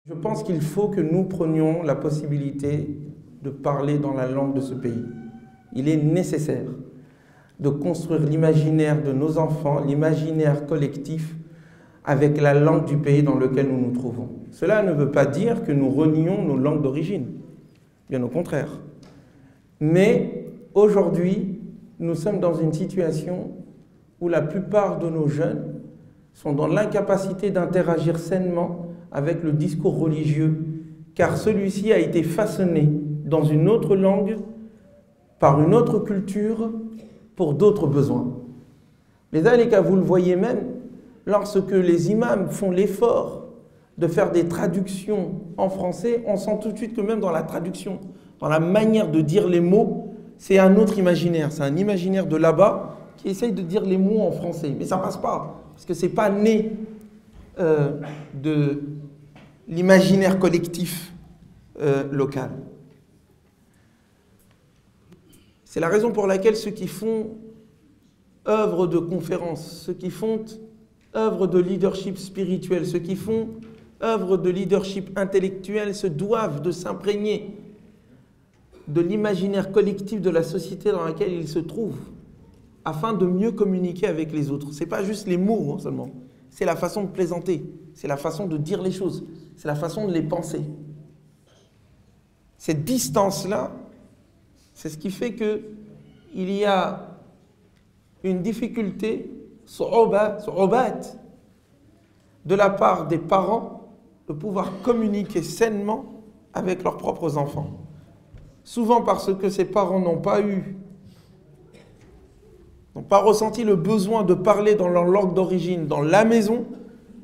Je pense qu'il faut que nous prenions la possibilité de parler dans la langue de ce pays. Il est nécessaire de construire l'imaginaire de nos enfants, l'imaginaire collectif, avec la langue du pays dans lequel nous nous trouvons. Cela ne veut pas dire que nous renions nos langues d'origine, bien au contraire. Mais aujourd'hui, nous sommes dans une situation où la plupart de nos jeunes sont dans l'incapacité d'interagir sainement avec le discours religieux, car celui-ci a été façonné dans une autre langue, par une autre culture, pour d'autres besoins. Les alika, vous le voyez même, lorsque les imams font l'effort de faire des traductions en français, on sent tout de suite que même dans la traduction, dans la manière de dire les mots, c'est un autre imaginaire. C'est un imaginaire de là-bas qui essaye de dire les mots en français. Mais ça ne passe pas, parce que ce n'est pas né de l'imaginaire collectif local. C'est la raison pour laquelle ceux qui font œuvre de conférence, ceux qui font œuvre de leadership spirituel, ceux qui font œuvre de leadership intellectuel se doivent de s'imprégner de l'imaginaire collectif de la société dans laquelle ils se trouvent, afin de mieux communiquer avec les autres. Ce n'est pas juste les mots seulement, c'est la façon de plaisanter, c'est la façon de dire les choses, c'est la façon de les penser. Cette distance-là, c'est ce qui fait qu'il y a une difficulté, de la part des parents de pouvoir communiquer sainement avec leurs propres enfants. Souvent parce que ces parents n'ont pas ressenti le besoin de parler dans leur langue d'origine dans la maison,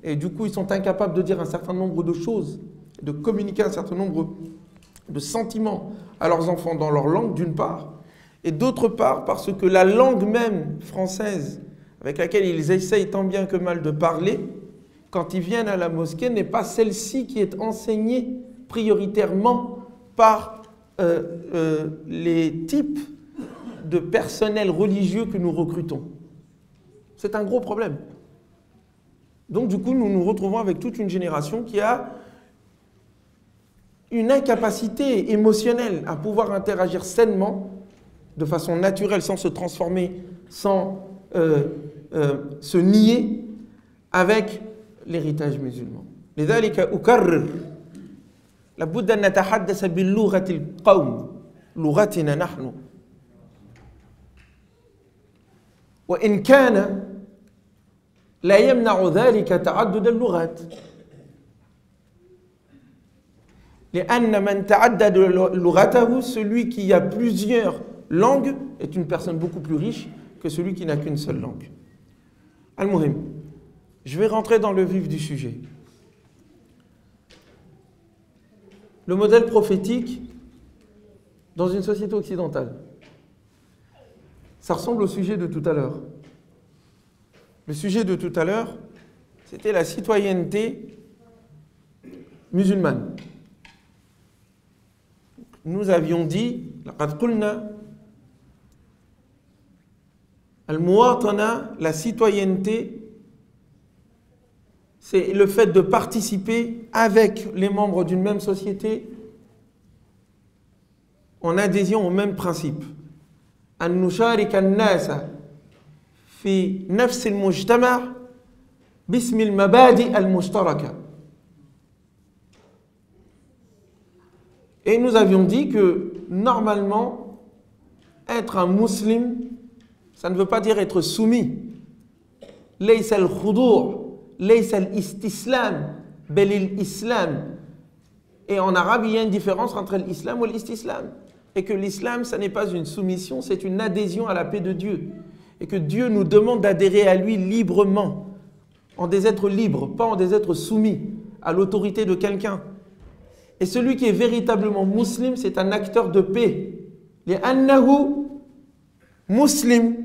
et du coup ils sont incapables de dire un certain nombre de choses, de communiquer un certain nombre de sentiments à leurs enfants dans leur langue d'une part, et d'autre part parce que la langue même française avec laquelle ils essayent tant bien que mal de parler, quand ils viennent à la mosquée, n'est pas celle-ci qui est enseignée prioritairement par les types de personnel religieux que nous recrutons. C'est un gros problème. Donc du coup, nous nous retrouvons avec toute une génération qui a une incapacité émotionnelle à pouvoir interagir sainement, de façon naturelle, sans se transformer, sans se nier avec l'héritage musulman. لذلك أكرر لابد أن نتحدث باللغة القوم لغتنا نحن وإن كان لا يمنع ذلك تعدد اللغات لأن من تعدد لغته celui qui a plusieurs langues est une personne beaucoup plus riche que celui qui n'a qu'une seule langue. Al-Muhim, je vais rentrer dans le vif du sujet. Le modèle prophétique dans une société occidentale. Ça ressemble au sujet de tout à l'heure. Le sujet de tout à l'heure, c'était la citoyenneté musulmane. Nous avions dit, لقد قلنا المواطنة, la citoyenneté, c'est le fait de participer avec les membres d'une même société en adhésion au même principe. أن نشارك الناس في نفس المجتمع باسم المبادئ المشتركة. Et nous avions dit que normalement, être un musulman, ça ne veut pas dire être soumis. ليس الخضوع ليس الاستسلام بل الإسلام. Et en arabe, il y a une différence entre l'islam et l'istislam. Et que l'islam, ça n'est pas une soumission, c'est une adhésion à la paix de Dieu. Et que Dieu nous demande d'adhérer à lui librement, en des êtres libres, pas en des êtres soumis à l'autorité de quelqu'un. Et celui qui est véritablement musulman, c'est un acteur de paix. لأنه مسلم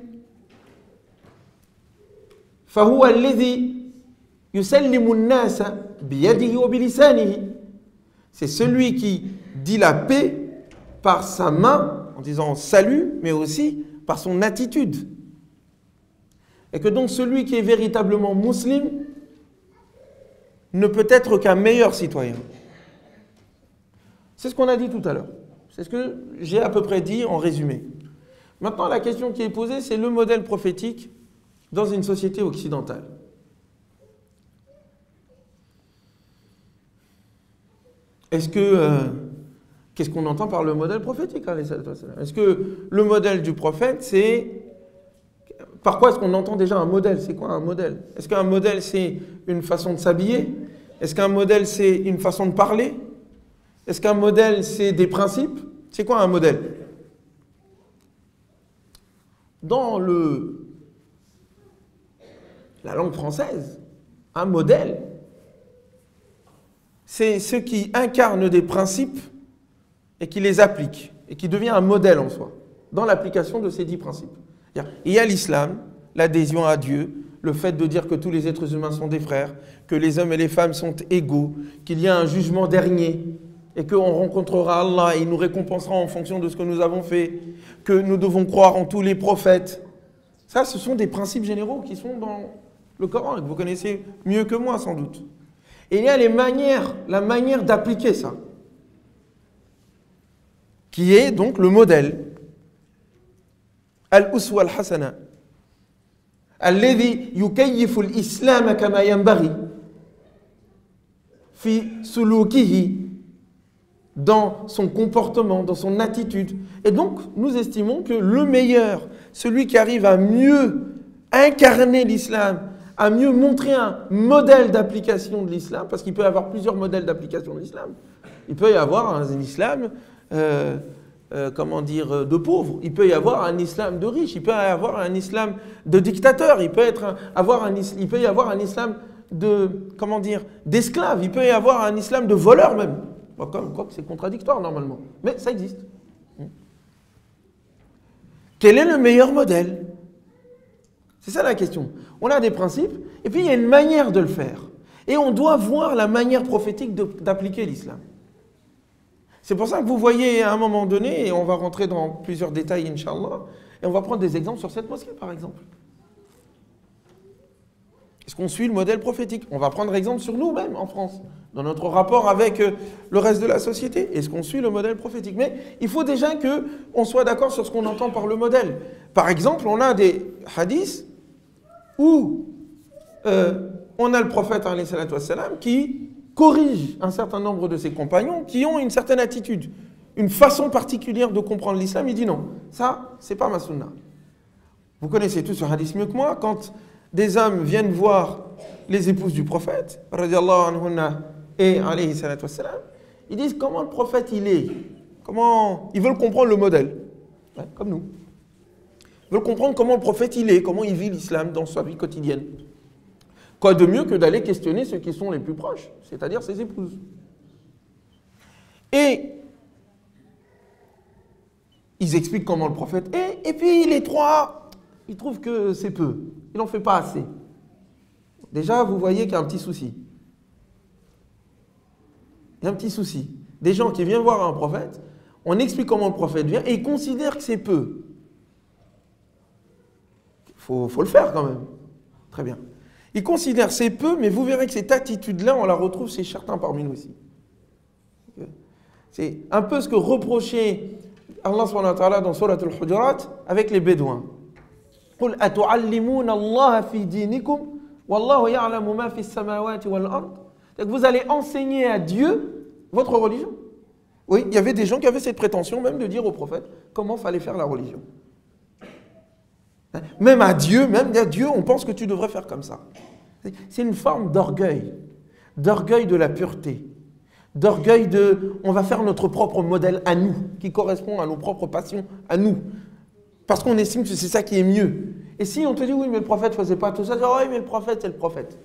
فهو الذي يسلم الناس بيده وبلسانه. C'est celui qui dit la paix par sa main, en disant salut, mais aussi par son attitude. Et que donc celui qui est véritablement musulman ne peut être qu'un meilleur citoyen. C'est ce qu'on a dit tout à l'heure. C'est ce que j'ai à peu près dit en résumé. Maintenant, la question qui est posée, c'est le modèle prophétique dans une société occidentale. Qu'est-ce qu'on entend par le modèle prophétique? Est-ce que le modèle du prophète, c'est... Par quoi est-ce qu'on entend déjà un modèle? C'est quoi un modèle? Est-ce qu'un modèle, c'est une façon de s'habiller? Est-ce qu'un modèle, c'est une façon de parler? Est-ce qu'un modèle, c'est des principes? C'est quoi un modèle? Dans la langue française, un modèle, c'est ceux qui incarnent des principes et qui les appliquent, et qui devient un modèle en soi, dans l'application de ces 10 principes. Il y a l'islam, l'adhésion à Dieu, le fait de dire que tous les êtres humains sont des frères, que les hommes et les femmes sont égaux, qu'il y a un jugement dernier, et qu'on rencontrera Allah et il nous récompensera en fonction de ce que nous avons fait, que nous devons croire en tous les prophètes. Ça, ce sont des principes généraux qui sont dans le Coran, et que vous connaissez mieux que moi sans doute. Et il y a la manière d'appliquer ça, qui est donc le modèle. Al-Uswa al-Hasana. Alladhi yukayyifu al-Islam kama yanbaghi fi sulukihi, dans son comportement, dans son attitude. Et donc, nous estimons que le meilleur, celui qui arrive à mieux incarner l'islam, à mieux montrer un modèle d'application de l'islam, parce qu'il peut y avoir plusieurs modèles d'application de l'islam. Il peut y avoir un islam, de pauvres. Il peut y avoir un islam de riches. Il peut y avoir un islam de dictateur. Il peut y avoir un islam d'esclaves. Il peut y avoir un islam de voleurs même. Quoi que c'est contradictoire normalement. Mais ça existe. Quel est le meilleur modèle? C'est ça la question. On a des principes, et puis il y a une manière de le faire. Et on doit voir la manière prophétique d'appliquer l'islam. C'est pour ça que vous voyez à un moment donné, et on va rentrer dans plusieurs détails, Inch'Allah, et on va prendre des exemples sur cette mosquée, par exemple. Est-ce qu'on suit le modèle prophétique? On va prendre exemple sur nous-mêmes en France, dans notre rapport avec le reste de la société. Est-ce qu'on suit le modèle prophétique? Mais il faut déjà qu'on soit d'accord sur ce qu'on entend par le modèle. Par exemple, on a des hadiths où on a le prophète alayhi salatu wassalam, qui corrige un certain nombre de ses compagnons qui ont une certaine attitude, une façon particulière de comprendre l'islam. Il dit non, ça, c'est pas ma sunna. Vous connaissez tous ce hadith mieux que moi. Quand des hommes viennent voir les épouses du prophète, radiallahu anhunna et alayhi salatu wassalam, ils disent comment le prophète il est, comment ils veulent comprendre le modèle, ouais, comme nous. Ils veulent comprendre comment le prophète il est, comment il vit l'islam dans sa vie quotidienne. Quoi de mieux que d'aller questionner ceux qui sont les plus proches, c'est-à-dire ses épouses. Et ils expliquent comment le prophète est, et puis les trois, ils trouvent que c'est peu, il n'en fait pas assez. Déjà, vous voyez qu'il y a un petit souci. Il y a un petit souci. Des gens qui viennent voir un prophète, on explique comment le prophète vient, et ils considèrent que c'est peu. Faut le faire quand même. Très bien. Ils considèrent c'est peu, mais vous verrez que cette attitude-là, on la retrouve chez certains parmi nous aussi. C'est un peu ce que reprochait Allah subhanahu wa ta'ala dans Surat al-Hujurat avec les Bédouins. قُلْ أَتُعَلِّمُونَ اللَّهَ فِي دِينِكُمْ وَاللَّهُ يَعْلَمُ مَا فِي السَّمَاوَاتِ وَالْأَرْضِ. Vous allez enseigner à Dieu votre religion. Oui, il y avait des gens qui avaient cette prétention même de dire au prophète comment fallait faire la religion. Même à Dieu, on pense que tu devrais faire comme ça. C'est une forme d'orgueil de la pureté, d'orgueil on va faire notre propre modèle à nous, qui correspond à nos propres passions, à nous, parce qu'on estime que c'est ça qui est mieux. Et si on te dit oui, mais le prophète ne faisait pas tout ça, oui, mais le prophète, c'est le prophète.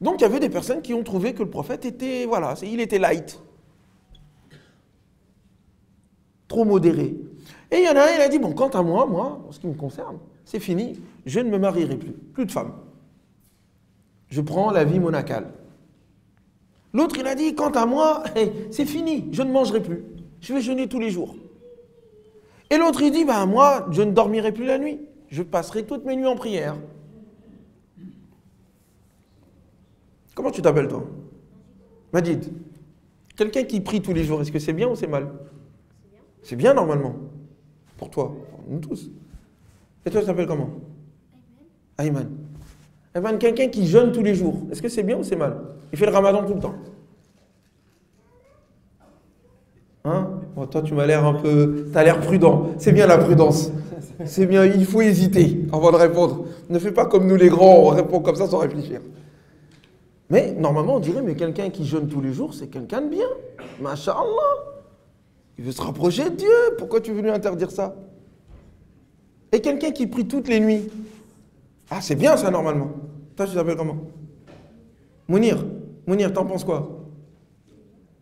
Donc il y avait des personnes qui ont trouvé que le prophète était, voilà, il était light, trop modéré. Et il y en a un, il a dit, bon, quant à moi, en ce qui me concerne, c'est fini, je ne me marierai plus de femmes. Je prends la vie monacale. L'autre, il a dit, quant à moi, c'est fini, je ne mangerai plus, je vais jeûner tous les jours. Et l'autre, il dit, moi, je ne dormirai plus la nuit, je passerai toutes mes nuits en prière. Comment tu t'appelles, toi? Majid. Quelqu'un qui prie tous les jours, est-ce que c'est bien ou c'est mal? C'est bien normalement. Pour toi, pour nous tous. Et toi, tu t'appelles comment? Ayman. Ayman, quelqu'un qui jeûne tous les jours, est-ce que c'est bien ou c'est mal? Il fait le ramadan tout le temps. Hein? Bon, toi, tu m'as l'air un peu... Tu as l'air prudent. C'est bien la prudence. C'est bien, il faut hésiter avant de répondre. Ne fais pas comme nous les grands, on répond comme ça sans réfléchir. Mais normalement, on dirait, mais quelqu'un qui jeûne tous les jours, c'est quelqu'un de bien. Masha'Allah. Il veut se rapprocher de Dieu. Pourquoi tu veux lui interdire ça? Et quelqu'un qui prie toutes les nuits. Ah, c'est bien ça, normalement. Toi, tu t'appelles comment? Mounir. Mounir, t'en penses quoi?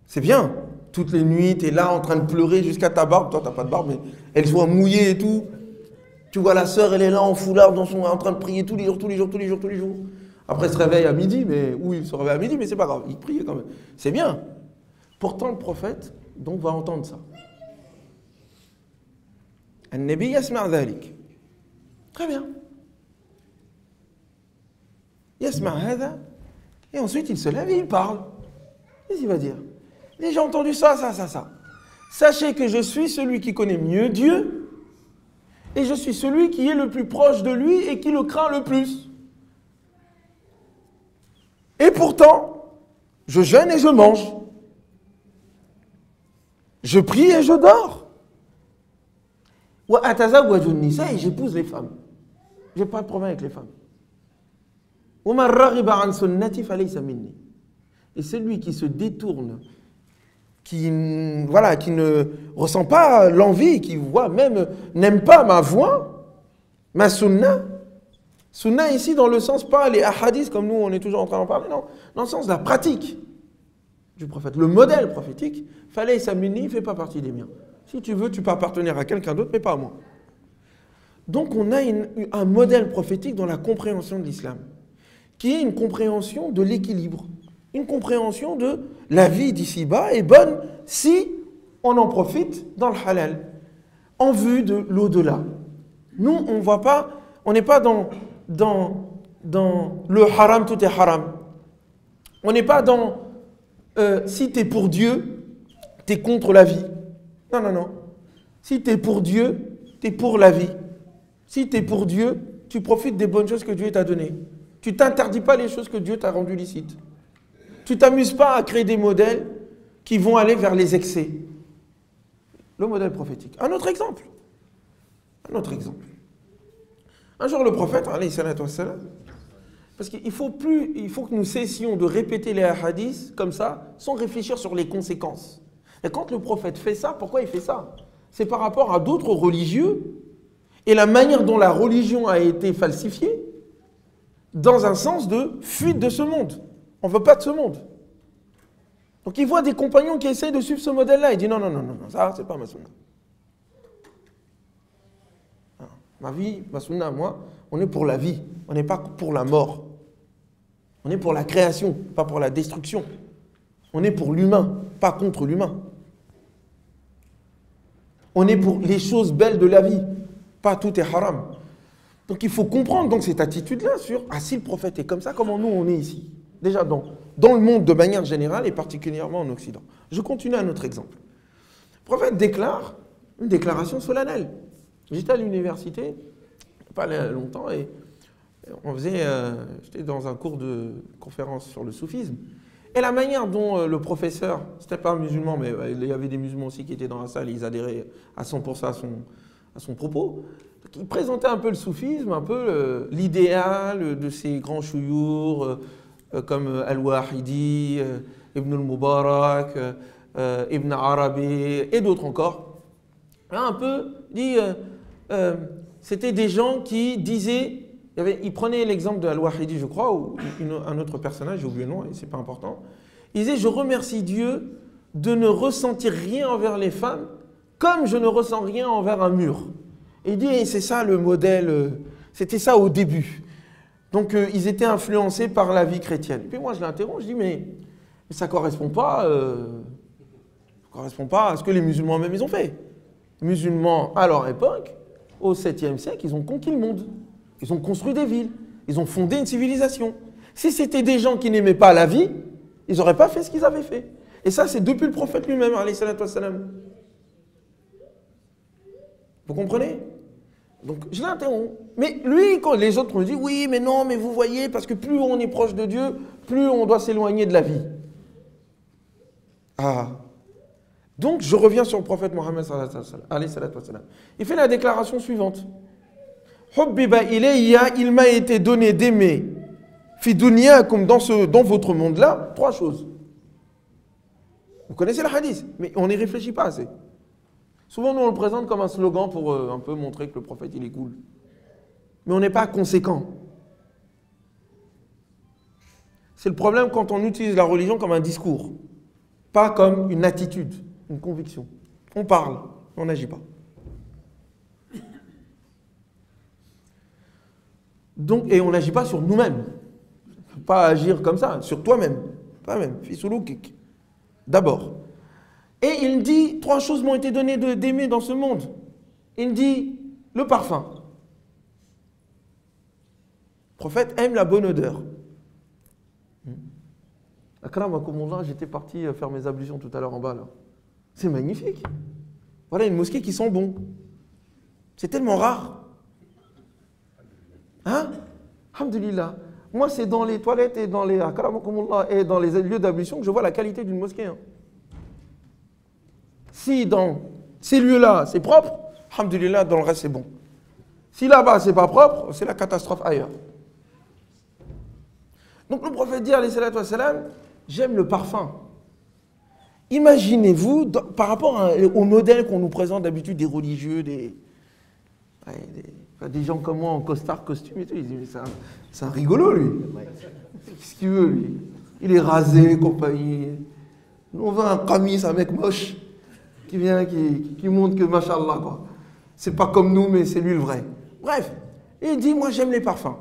C'est bien. Toutes les nuits, tu es là en train de pleurer jusqu'à ta barbe. Toi, tu n'as pas de barbe, mais elle soit mouillée et tout. Tu vois la sœur, elle est là en foulard, en train de prier tous les jours, tous les jours, tous les jours, tous les jours. Après, elle se réveille à midi, mais oui, il se réveille à midi, mais c'est pas grave. Il priait quand même. C'est bien. Pourtant, le prophète, donc, va entendre ça. An-Nabi yasma' dhalik. Très bien. Yasma' hadha. Et ensuite, il se lève et il parle. Qu'est-ce qu'il va dire? J'ai entendu ça, ça, ça, ça. Sachez que je suis celui qui connaît mieux Dieu et je suis celui qui est le plus proche de lui et qui le craint le plus. Et pourtant, je jeûne et je mange. Je prie et je dors. Et j'épouse les femmes. Je n'ai pas de problème avec les femmes. Et celui qui se détourne, qui ne ressent pas l'envie, qui voit même, n'aime pas ma voix, ma sunna. Sunna ici dans le sens, pas les ahadiths comme nous on est toujours en train d'en parler, non. Dans le sens de la pratique du prophète. Le modèle prophétique, fallait samini, fait pas partie des miens. Si tu veux, tu peux appartenir à quelqu'un d'autre, mais pas à moi. Donc on a un modèle prophétique dans la compréhension de l'islam, qui est une compréhension de l'équilibre. Une compréhension de la vie d'ici-bas est bonne si on en profite dans le halal, en vue de l'au-delà. Nous, on voit pas, on n'est pas dans le haram, tout est haram. On n'est pas dans si tu es pour Dieu, tu es contre la vie. Non, non, non. Si tu es pour Dieu, tu es pour la vie. Si tu es pour Dieu, tu profites des bonnes choses que Dieu t'a données. Tu t'interdis pas les choses que Dieu t'a rendues licites. Tu t'amuses pas à créer des modèles qui vont aller vers les excès. Le modèle prophétique. Un autre exemple. Un autre exemple. Un jour, le prophète, alayhi salatu wassalam, parce qu'il faut que nous cessions de répéter les hadiths comme ça, sans réfléchir sur les conséquences. Et quand le prophète fait ça, pourquoi il fait ça? C'est par rapport à d'autres religieux et la manière dont la religion a été falsifiée dans un sens de fuite de ce monde. On ne veut pas de ce monde. Donc il voit des compagnons qui essayent de suivre ce modèle-là. Il dit non, non, non, non, non, ça, c'est pas ma sunna. Ma vie, ma sunna, moi, on est pour la vie. On n'est pas pour la mort. On est pour la création, pas pour la destruction. On est pour l'humain, pas contre l'humain. On est pour les choses belles de la vie, pas tout est haram. Donc il faut comprendre donc cette attitude-là sur si le prophète est comme ça, comment nous on est ici. Déjà dans le monde de manière générale et particulièrement en Occident. Je continue un autre exemple. Le prophète déclare une déclaration solennelle. J'étais à l'université, pas longtemps, et j'étais dans un cours de conférence sur le soufisme. Et la manière dont le professeur, c'était pas un musulman, mais il y avait des musulmans aussi qui étaient dans la salle, ils adhéraient à 100% à son propos. Donc, il présentait un peu le soufisme, un peu l'idéal de ces grands chouyours, comme Al-Wahidi, Ibn al-Mubarak, Ibn Arabi et d'autres encore. Un peu dit, c'était des gens qui disaient, il prenait l'exemple de Al-Wahidi, je crois, ou un autre personnage, j'ai oublié le nom, et c'est pas important. Il disait, je remercie Dieu de ne ressentir rien envers les femmes, comme je ne ressens rien envers un mur. Et il dit, c'est ça le modèle, c'était ça au début. Donc, ils étaient influencés par la vie chrétienne. Puis moi, je l'interroge, je dis, mais ça ne correspond pas à ce que les musulmans eux-mêmes ils ont fait. Les musulmans, à leur époque, au 7e siècle, ils ont conquis le monde. Ils ont construit des villes. Ils ont fondé une civilisation. Si c'était des gens qui n'aimaient pas la vie, ils n'auraient pas fait ce qu'ils avaient fait. Et ça, c'est depuis le prophète lui-même, alayhi salatu wassalam. Vous comprenez? Donc, je l'interromps. Mais lui, quand les autres me disent, oui, mais non, mais vous voyez, parce que plus on est proche de Dieu, plus on doit s'éloigner de la vie. Ah. Donc, je reviens sur le prophète Mohammed, alayhi salatu wassalam. Il fait la déclaration suivante. Hubbiba ilayya, il m'a été donné d'aimer, fi dunya, comme dans votre monde-là, 3 choses. Vous connaissez le hadith, mais on n'y réfléchit pas assez. Souvent, nous, on le présente comme un slogan pour un peu montrer que le prophète, il est cool. Mais on n'est pas conséquent. C'est le problème quand on utilise la religion comme un discours, pas comme une attitude, une conviction. On parle, on n'agit pas. Donc, et on n'agit pas sur nous-mêmes. Pas agir comme ça, sur toi-même. Pas même. Fisouloukik. D'abord. Et il dit, 3 choses m'ont été données d'aimer dans ce monde. Il dit, le parfum. Le prophète aime la bonne odeur. Akramakumullah, j'étais parti faire mes ablutions tout à l'heure en bas là. C'est magnifique. Voilà une mosquée qui sent bon. C'est tellement rare. Hein? Alhamdulillah. Moi, c'est dans les toilettes et dans les et dans les lieux d'ablution que je vois la qualité d'une mosquée. Hein. Si dans ces lieux-là, c'est propre, alhamdulillah, dans le reste, c'est bon. Si là-bas, c'est pas propre, c'est la catastrophe ailleurs. Donc le prophète dit, alayhi salatu wassalam, j'aime le parfum. Imaginez-vous, par rapport au modèle qu'on nous présente d'habitude des religieux, des gens comme moi en costard, costume et tout, ils disent, c'est un rigolo lui. Qu'est-ce qu'il veut lui? Il est rasé, compagnie. Nous on veut un qamis, un mec moche, qui vient, qui montre que machallah quoi. C'est pas comme nous, mais c'est lui le vrai. Bref, il dit, moi j'aime les parfums.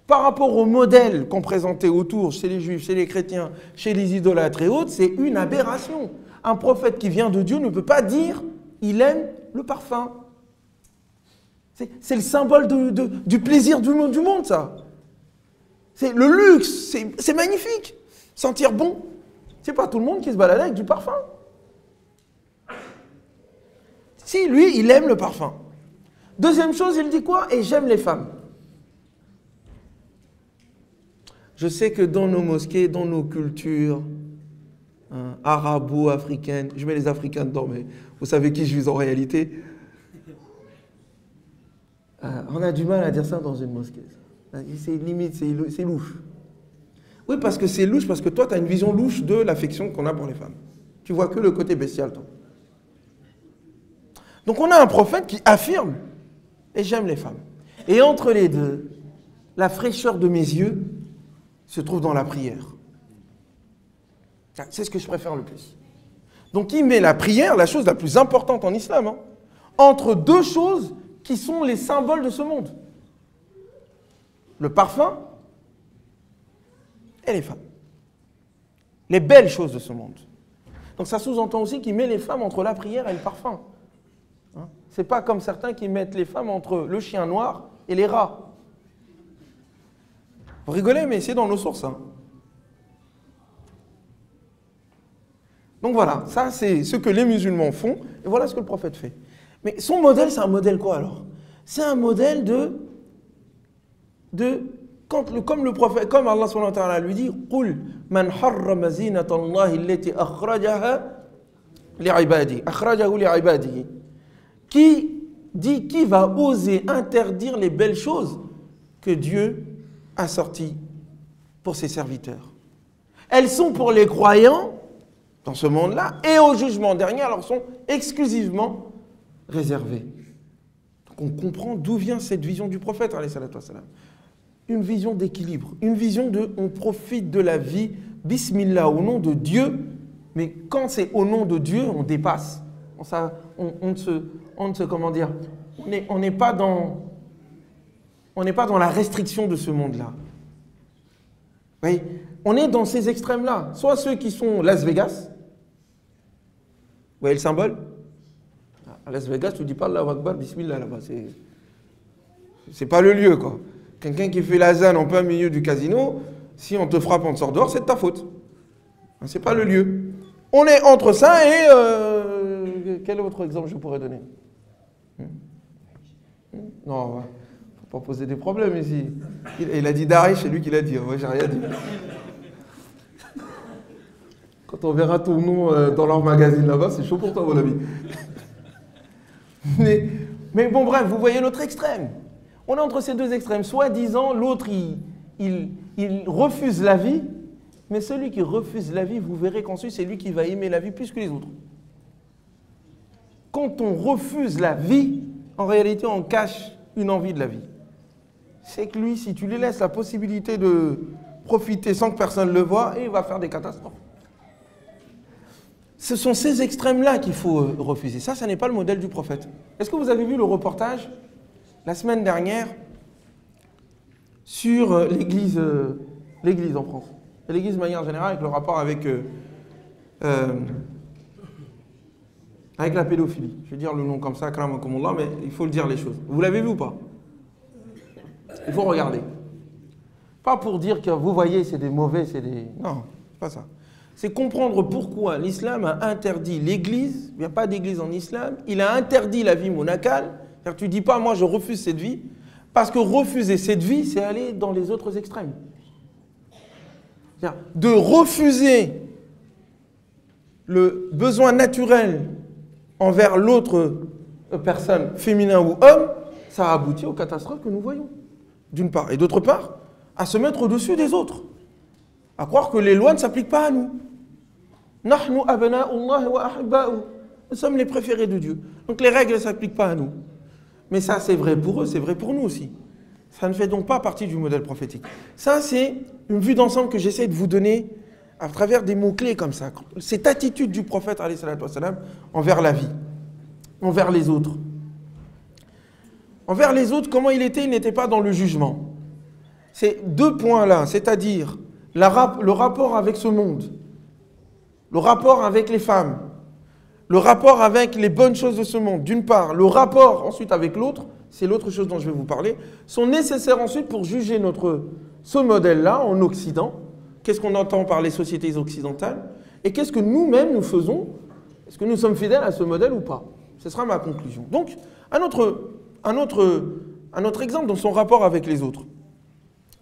Par rapport au modèle qu'on présentait autour, chez les juifs, chez les chrétiens, chez les idolâtres et autres, c'est une aberration. Un prophète qui vient de Dieu ne peut pas dire il aime le parfum. C'est le symbole du plaisir du monde, ça. C'est le luxe, c'est magnifique. Sentir bon. C'est pas tout le monde qui se balade avec du parfum. Si, lui, il aime le parfum. Deuxième chose, il dit quoi? Et j'aime les femmes. Je sais que dans nos mosquées, dans nos cultures arabo-africaines, je mets les Africains dedans, mais vous savez qui je vise en réalité, on a du mal à dire ça dans une mosquée. C'est limite, c'est louche. Oui, parce que c'est louche, parce que toi, tu as une vision louche de l'affection qu'on a pour les femmes. Tu vois que le côté bestial, toi. Donc on a un prophète qui affirme, et j'aime les femmes. Et entre les deux, la fraîcheur de mes yeux se trouve dans la prière. C'est ce que je préfère le plus. Donc il met la prière, la chose la plus importante en islam, hein, entre 2 choses qui sont les symboles de ce monde. Le parfum et les femmes. Les belles choses de ce monde. Donc ça sous-entend aussi qu'il met les femmes entre la prière et le parfum. Hein? C'est pas comme certains qui mettent les femmes entre le chien noir et les rats. Vous rigolez, mais c'est dans nos sources. Hein. Donc voilà, ça c'est ce que les musulmans font, et voilà ce que le prophète fait. Mais son modèle, c'est un modèle quoi alors? C'est un modèle comme le prophète, comme Allah subhanahu wa ta'ala lui dit, قُلْ مَنْ حَرَّمَ زِينَةَ اللَّهِ الَّتِي أَخْرَجَهَا لِعِبَادِهِ. Qui va oser interdire les belles choses que Dieu a sorties pour ses serviteurs? Elles sont pour les croyants dans ce monde-là et au jugement dernier, alors sont exclusivement réservées. Donc on comprend d'où vient cette vision du prophète, alayhi salatu wassalam. Une vision d'équilibre, une vision de on profite de la vie, bismillah, au nom de Dieu, mais quand c'est au nom de Dieu, on dépasse. On ne se comment dire, on n'est pas dans la restriction de ce monde-là. Oui, on est dans ces extrêmes-là. Soit ceux qui sont Las Vegas, vous voyez le symbole? À Las Vegas, tu ne dis pas Allahu Akbar, bismillah là-bas. C'est pas le lieu, quoi. Quelqu'un qui fait l'azan en plein milieu du casino, si on te frappe, on te sort dehors, c'est de ta faute. C'est pas le lieu. On est entre ça et... quel autre exemple je pourrais donner? Non, faut pas poser des problèmes ici. Il a dit Daesh, c'est lui qui l'a dit. Moi, j'ai rien dit. Quand on verra ton nom dans leur magazine là-bas, c'est chaud pour toi, mon ami. Mais bon, bref, vous voyez l'autre extrême. On est entre ces deux extrêmes. Soi-disant, l'autre, il refuse la vie, mais celui qui refuse la vie, vous verrez qu'ensuite, c'est lui qui va aimer la vie plus que les autres. Quand on refuse la vie, en réalité, on cache une envie de la vie. C'est que lui, si tu lui laisses la possibilité de profiter sans que personne le voie, il va faire des catastrophes. Ce sont ces extrêmes-là qu'il faut refuser. Ça n'est pas le modèle du prophète. Est-ce que vous avez vu le reportage la semaine dernière sur l'Église en France? L'Église de manière générale, avec le rapport avec la pédophilie. Je vais dire le nom comme ça, kramakumullah, mais il faut le dire les choses. Vous l'avez vu ou pas? Il faut regarder. Pas pour dire que vous voyez, c'est des mauvais, c'est des... Non, pas ça. C'est comprendre pourquoi l'islam a interdit l'église, il n'y a pas d'église en islam, il a interdit la vie monacale. Tu ne dis pas, moi je refuse cette vie, parce que refuser cette vie, c'est aller dans les autres extrêmes. De refuser le besoin naturel envers l'autre personne, féminin ou homme, ça aboutit aux catastrophes que nous voyons, d'une part. Et d'autre part, à se mettre au-dessus des autres. À croire que les lois ne s'appliquent pas à nous. Nahnu abna'ullah wa ahibba'u. Nous sommes les préférés de Dieu. Donc les règles ne s'appliquent pas à nous. Mais ça, c'est vrai pour eux, c'est vrai pour nous aussi. Ça ne fait donc pas partie du modèle prophétique. Ça, c'est une vue d'ensemble que j'essaie de vous donner à travers des mots-clés comme ça. Cette attitude du prophète alayhi salatu wassalam, envers la vie, envers les autres. Envers les autres, comment il n'était pas dans le jugement. Ces deux points-là, c'est-à-dire le rapport avec ce monde, le rapport avec les femmes, le rapport avec les bonnes choses de ce monde, d'une part, le rapport ensuite avec l'autre, c'est l'autre chose dont je vais vous parler, sont nécessaires ensuite pour juger ce modèle-là en Occident. Qu'est-ce qu'on entend par les sociétés occidentales? Et qu'est-ce que nous-mêmes nous faisons? Est-ce que nous sommes fidèles à ce modèle ou pas? Ce sera ma conclusion. Donc, un autre exemple dans son rapport avec les autres.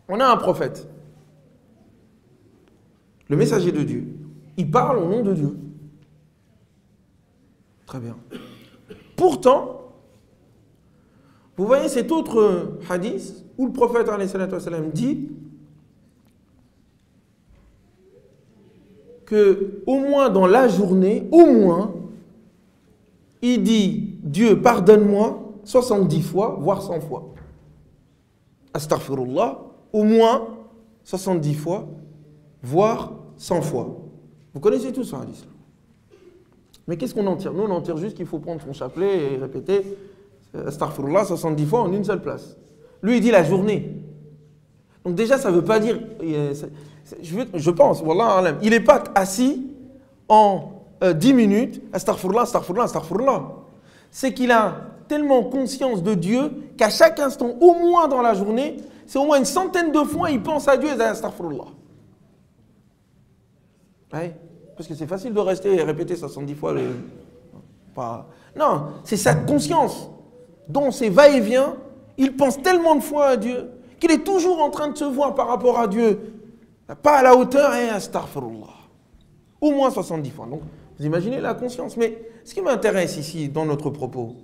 On a un prophète, le messager de Dieu. Il parle au nom de Dieu. Très bien. Pourtant, vous voyez cet autre hadith où le prophète alayhi salatu wassalam dit que au moins dans la journée, au moins, il dit Dieu pardonne-moi 70 fois, voire 100 fois. Astaghfirullah, au moins 70 fois, voire 100 fois. Vous connaissez tout ça, hadith. Mais qu'est-ce qu'on en tire? Nous, on en tire juste qu'il faut prendre son chapelet et répéter Astaghfirullah 70 fois en une seule place. Lui, il dit la journée. Donc déjà, ça ne veut pas dire... Je pense, wallah alam, il n'est pas assis en 10 minutes, Astaghfirullah, Astaghfirullah, Astaghfirullah. C'est qu'il a tellement conscience de Dieu qu'à chaque instant, au moins dans la journée, c'est au moins une centaine de fois, il pense à Dieu et à Astaghfirullah. Ouais. Parce que c'est facile de rester et répéter 70 fois. Non, c'est sa conscience. Dans ses va-et-vient, il pense tellement de fois à Dieu qu'il est toujours en train de se voir par rapport à Dieu. Pas à la hauteur et astaghfirullah. Au moins 70 fois. Donc, vous imaginez la conscience. Mais ce qui m'intéresse ici, dans notre propos,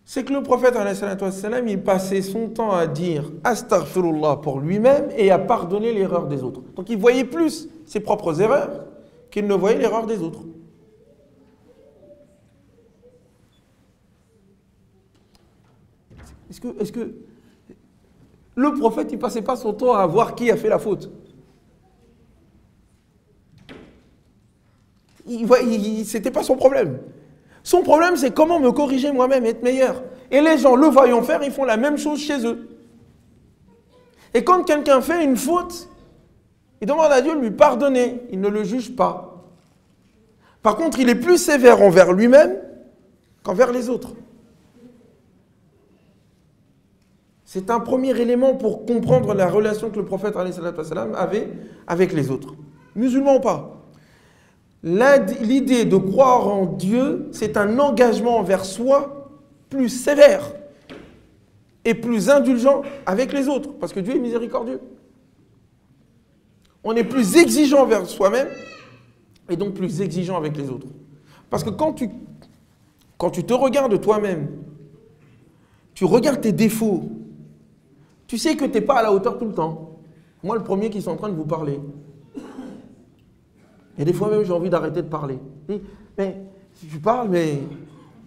c'est que le prophète, alayhi salatu wassalam, il passait son temps à dire astaghfirullah pour lui-même et à pardonner l'erreur des autres. Donc, il voyait plus ses propres erreurs qu'il ne voyait l'erreur des autres. Est-ce que le prophète, il ne passait pas son temps à voir qui a fait la faute? C'était pas son problème. Son problème, c'est comment me corriger moi-même et être meilleur. Et les gens, le voyant faire, ils font la même chose chez eux. Et quand quelqu'un fait une faute, il demande à Dieu de lui pardonner. Il ne le juge pas. Par contre, il est plus sévère envers lui-même qu'envers les autres. C'est un premier élément pour comprendre la relation que le prophète alayhi salatu wassalam avait avec les autres. Musulmans ou pas. L'idée de croire en Dieu, c'est un engagement envers soi plus sévère et plus indulgent avec les autres, parce que Dieu est miséricordieux. On est plus exigeant envers soi-même et donc plus exigeant avec les autres. Parce que quand tu te regardes toi-même, tu regardes tes défauts, tu sais que tu n'es pas à la hauteur tout le temps. Moi, le premier qui est en train de vous parler. Et des fois même, j'ai envie d'arrêter de parler. Mais tu parles, mais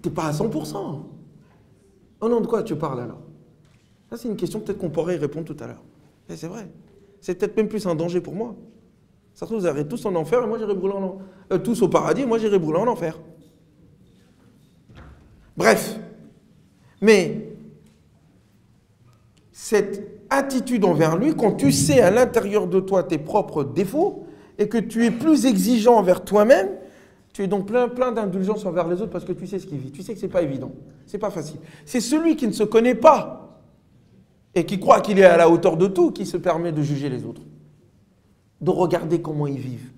tu n'es pas à 100%. Oh non, de quoi tu parles alors? Ça, c'est une question peut-être qu'on pourrait y répondre tout à l'heure. Et c'est vrai. C'est peut-être même plus un danger pour moi. Ça se trouve, vous irez tous en enfer et moi j'irai brûler tous au paradis et moi j'irai brûler en enfer. Bref. Mais cette attitude envers lui, quand tu sais à l'intérieur de toi tes propres défauts et que tu es plus exigeant envers toi-même, tu es donc plein d'indulgence envers les autres parce que tu sais ce qu'il vit. Tu sais que ce n'est pas évident. Ce n'est pas facile. C'est celui qui ne se connaît pas et qui croit qu'il est à la hauteur de tout qui se permet de juger les autres. De regarder comment ils vivent.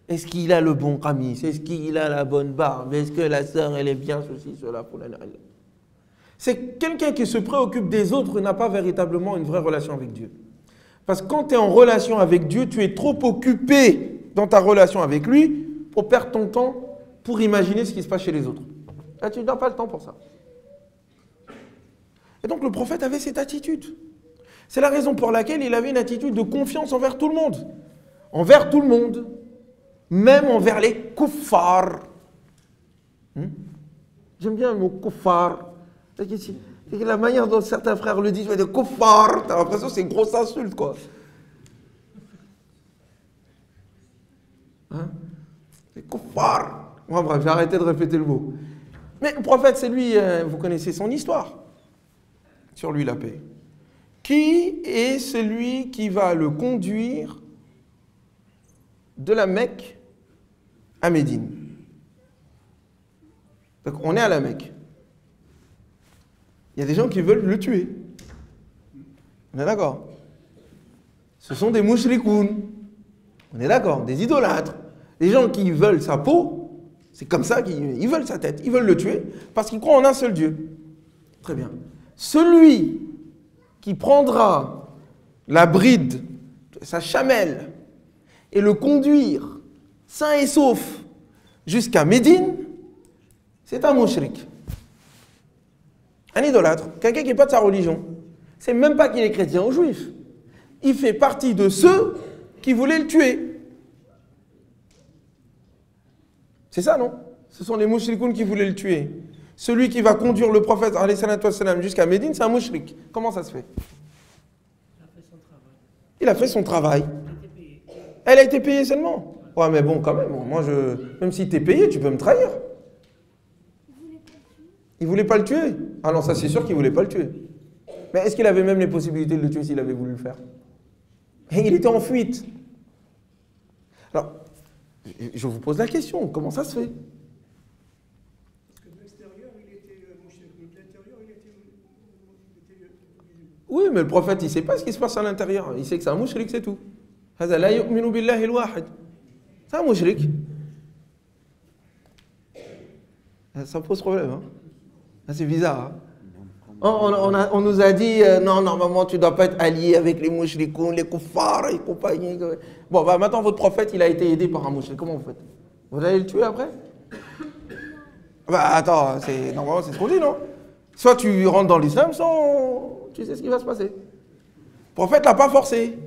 Est-ce qu'il a le bon qamis? Est-ce qu'il a la bonne barbe? Est-ce que la sœur, elle est bien, ceci, cela, pour la... C'est quelqu'un qui se préoccupe des autres et n'a pas véritablement une vraie relation avec Dieu. Parce que quand tu es en relation avec Dieu, tu es trop occupé dans ta relation avec lui pour perdre ton temps pour imaginer ce qui se passe chez les autres. Là, tu n'as pas le temps pour ça. Et donc le prophète avait cette attitude. C'est la raison pour laquelle il avait une attitude de confiance envers tout le monde. Envers tout le monde. Même envers les kuffars. J'aime bien le mot kuffar. C'est la manière dont certains frères le disent, des kuffars, t'as l'impression que c'est une grosse insulte, quoi. C'est kuffar. Bon, bref, j'ai arrêté de répéter le mot. Mais le prophète, c'est lui, vous connaissez son histoire. Sur lui la paix. Qui est celui qui va le conduire de la Mecque à Médine? Donc on est à la Mecque. Il y a des gens qui veulent le tuer. On est d'accord? Ce sont des mouchrikoun. On est d'accord? Des idolâtres. Des gens qui veulent sa peau, c'est comme ça qu'ils veulent sa tête. Ils veulent le tuer parce qu'ils croient en un seul Dieu. Très bien. Celui qui prendra la bride, sa chamelle, et le conduire sain et sauf jusqu'à Médine, c'est un mouchrik. Un idolâtre, quelqu'un qui n'est pas de sa religion. C'est même pas qu'il est chrétien ou juif. Il fait partie de ceux qui voulaient le tuer. C'est ça, non? Ce sont les mouchrikoun qui voulaient le tuer. Celui qui va conduire le prophète jusqu'à Médine, c'est un mouchrik. Comment ça se fait? Il a fait son travail. Elle a été payée seulement. Ouais, mais bon, quand même, moi, même si tu es payé, tu peux me trahir. Il ne voulait pas le tuer. Ah non, ça c'est sûr qu'il ne voulait pas le tuer. Mais est-ce qu'il avait même les possibilités de le tuer s'il avait voulu le faire? Et il était en fuite. Alors, je vous pose la question, comment ça se fait? Parce que de l'extérieur, il était mouchrik, mais de l'intérieur, il était... Oui, mais le prophète, il ne sait pas ce qui se passe à l'intérieur. Il sait que c'est un mouchrik, c'est tout. C'est un mouchrik. Ça pose problème, hein? C'est bizarre. Hein? On nous a dit, non, normalement, tu ne dois pas être allié avec les mouchrikoun, les kuffars et compagnie. Bon, bah, maintenant, votre prophète, il a été aidé par un mouchrik. Comment vous faites? Vous allez le tuer après? Bah, attends, normalement, c'est ce qu'on dit, non? Soit tu rentres dans l'islam, soit tu sais ce qui va se passer. Le prophète ne l'a pas forcé.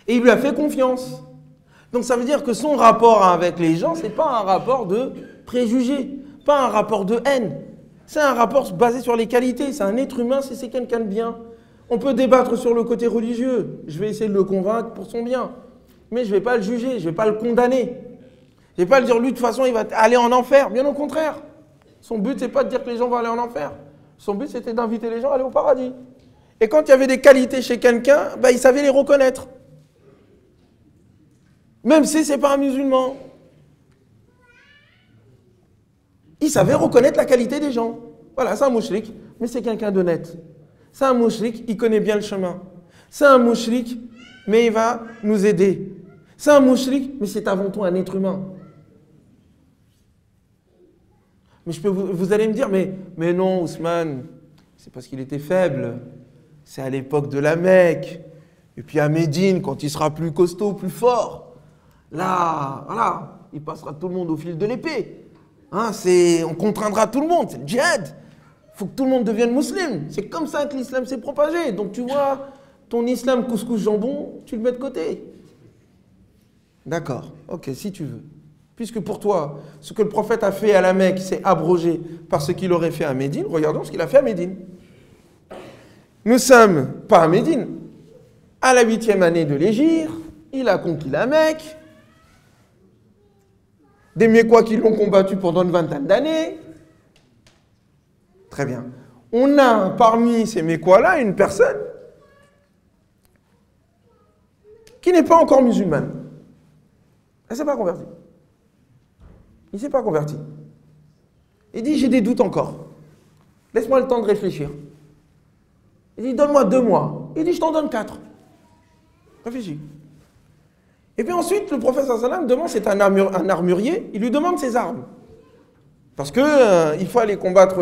Et il lui a fait confiance. Donc, ça veut dire que son rapport avec les gens, ce n'est pas un rapport de préjugés, pas un rapport de haine. C'est un rapport basé sur les qualités. C'est un être humain, c'est quelqu'un de bien. On peut débattre sur le côté religieux. Je vais essayer de le convaincre pour son bien. Mais je ne vais pas le juger, je ne vais pas le condamner. Je ne vais pas le dire, lui, de toute façon, il va aller en enfer. Bien au contraire. Son but, ce n'est pas de dire que les gens vont aller en enfer. Son but, c'était d'inviter les gens à aller au paradis. Et quand il y avait des qualités chez quelqu'un, bah, il savait les reconnaître. Même si ce n'est pas un musulman. Il savait reconnaître la qualité des gens. Voilà, c'est un mouchrik, mais c'est quelqu'un d'honnête. C'est un mouchrik, il connaît bien le chemin. C'est un mouchrik, mais il va nous aider. C'est un mouchrik, mais c'est avant tout un être humain. Mais vous allez me dire, mais non, Ousmane, c'est parce qu'il était faible. C'est à l'époque de la Mecque. Et puis à Médine, quand il sera plus costaud, plus fort, là, voilà, il passera tout le monde au fil de l'épée. Hein, on contraindra tout le monde, c'est le djihad. Il faut que tout le monde devienne musulman. C'est comme ça que l'islam s'est propagé. Donc tu vois, ton islam couscous jambon, tu le mets de côté. D'accord, ok, si tu veux. Puisque pour toi, ce que le prophète a fait à la Mecque, c'est abrogé par ce qu'il aurait fait à Médine, regardons ce qu'il a fait à Médine. Nous sommes pas à Médine. À la 8e année de l'Hégire, il a conquis la Mecque. Des Mécois qui l'ont combattu pendant une vingtaine d'années. Très bien. On a parmi ces Mécois-là une personne qui n'est pas encore musulmane. Elle ne s'est pas convertie. Il ne s'est pas converti. Il dit, j'ai des doutes encore. Laisse-moi le temps de réfléchir. Il dit, donne-moi 2 mois. Il dit, je t'en donne 4. Réfléchis. Et puis ensuite, le prophète sallam demande, c'est un armurier, il lui demande ses armes. Parce que il faut aller combattre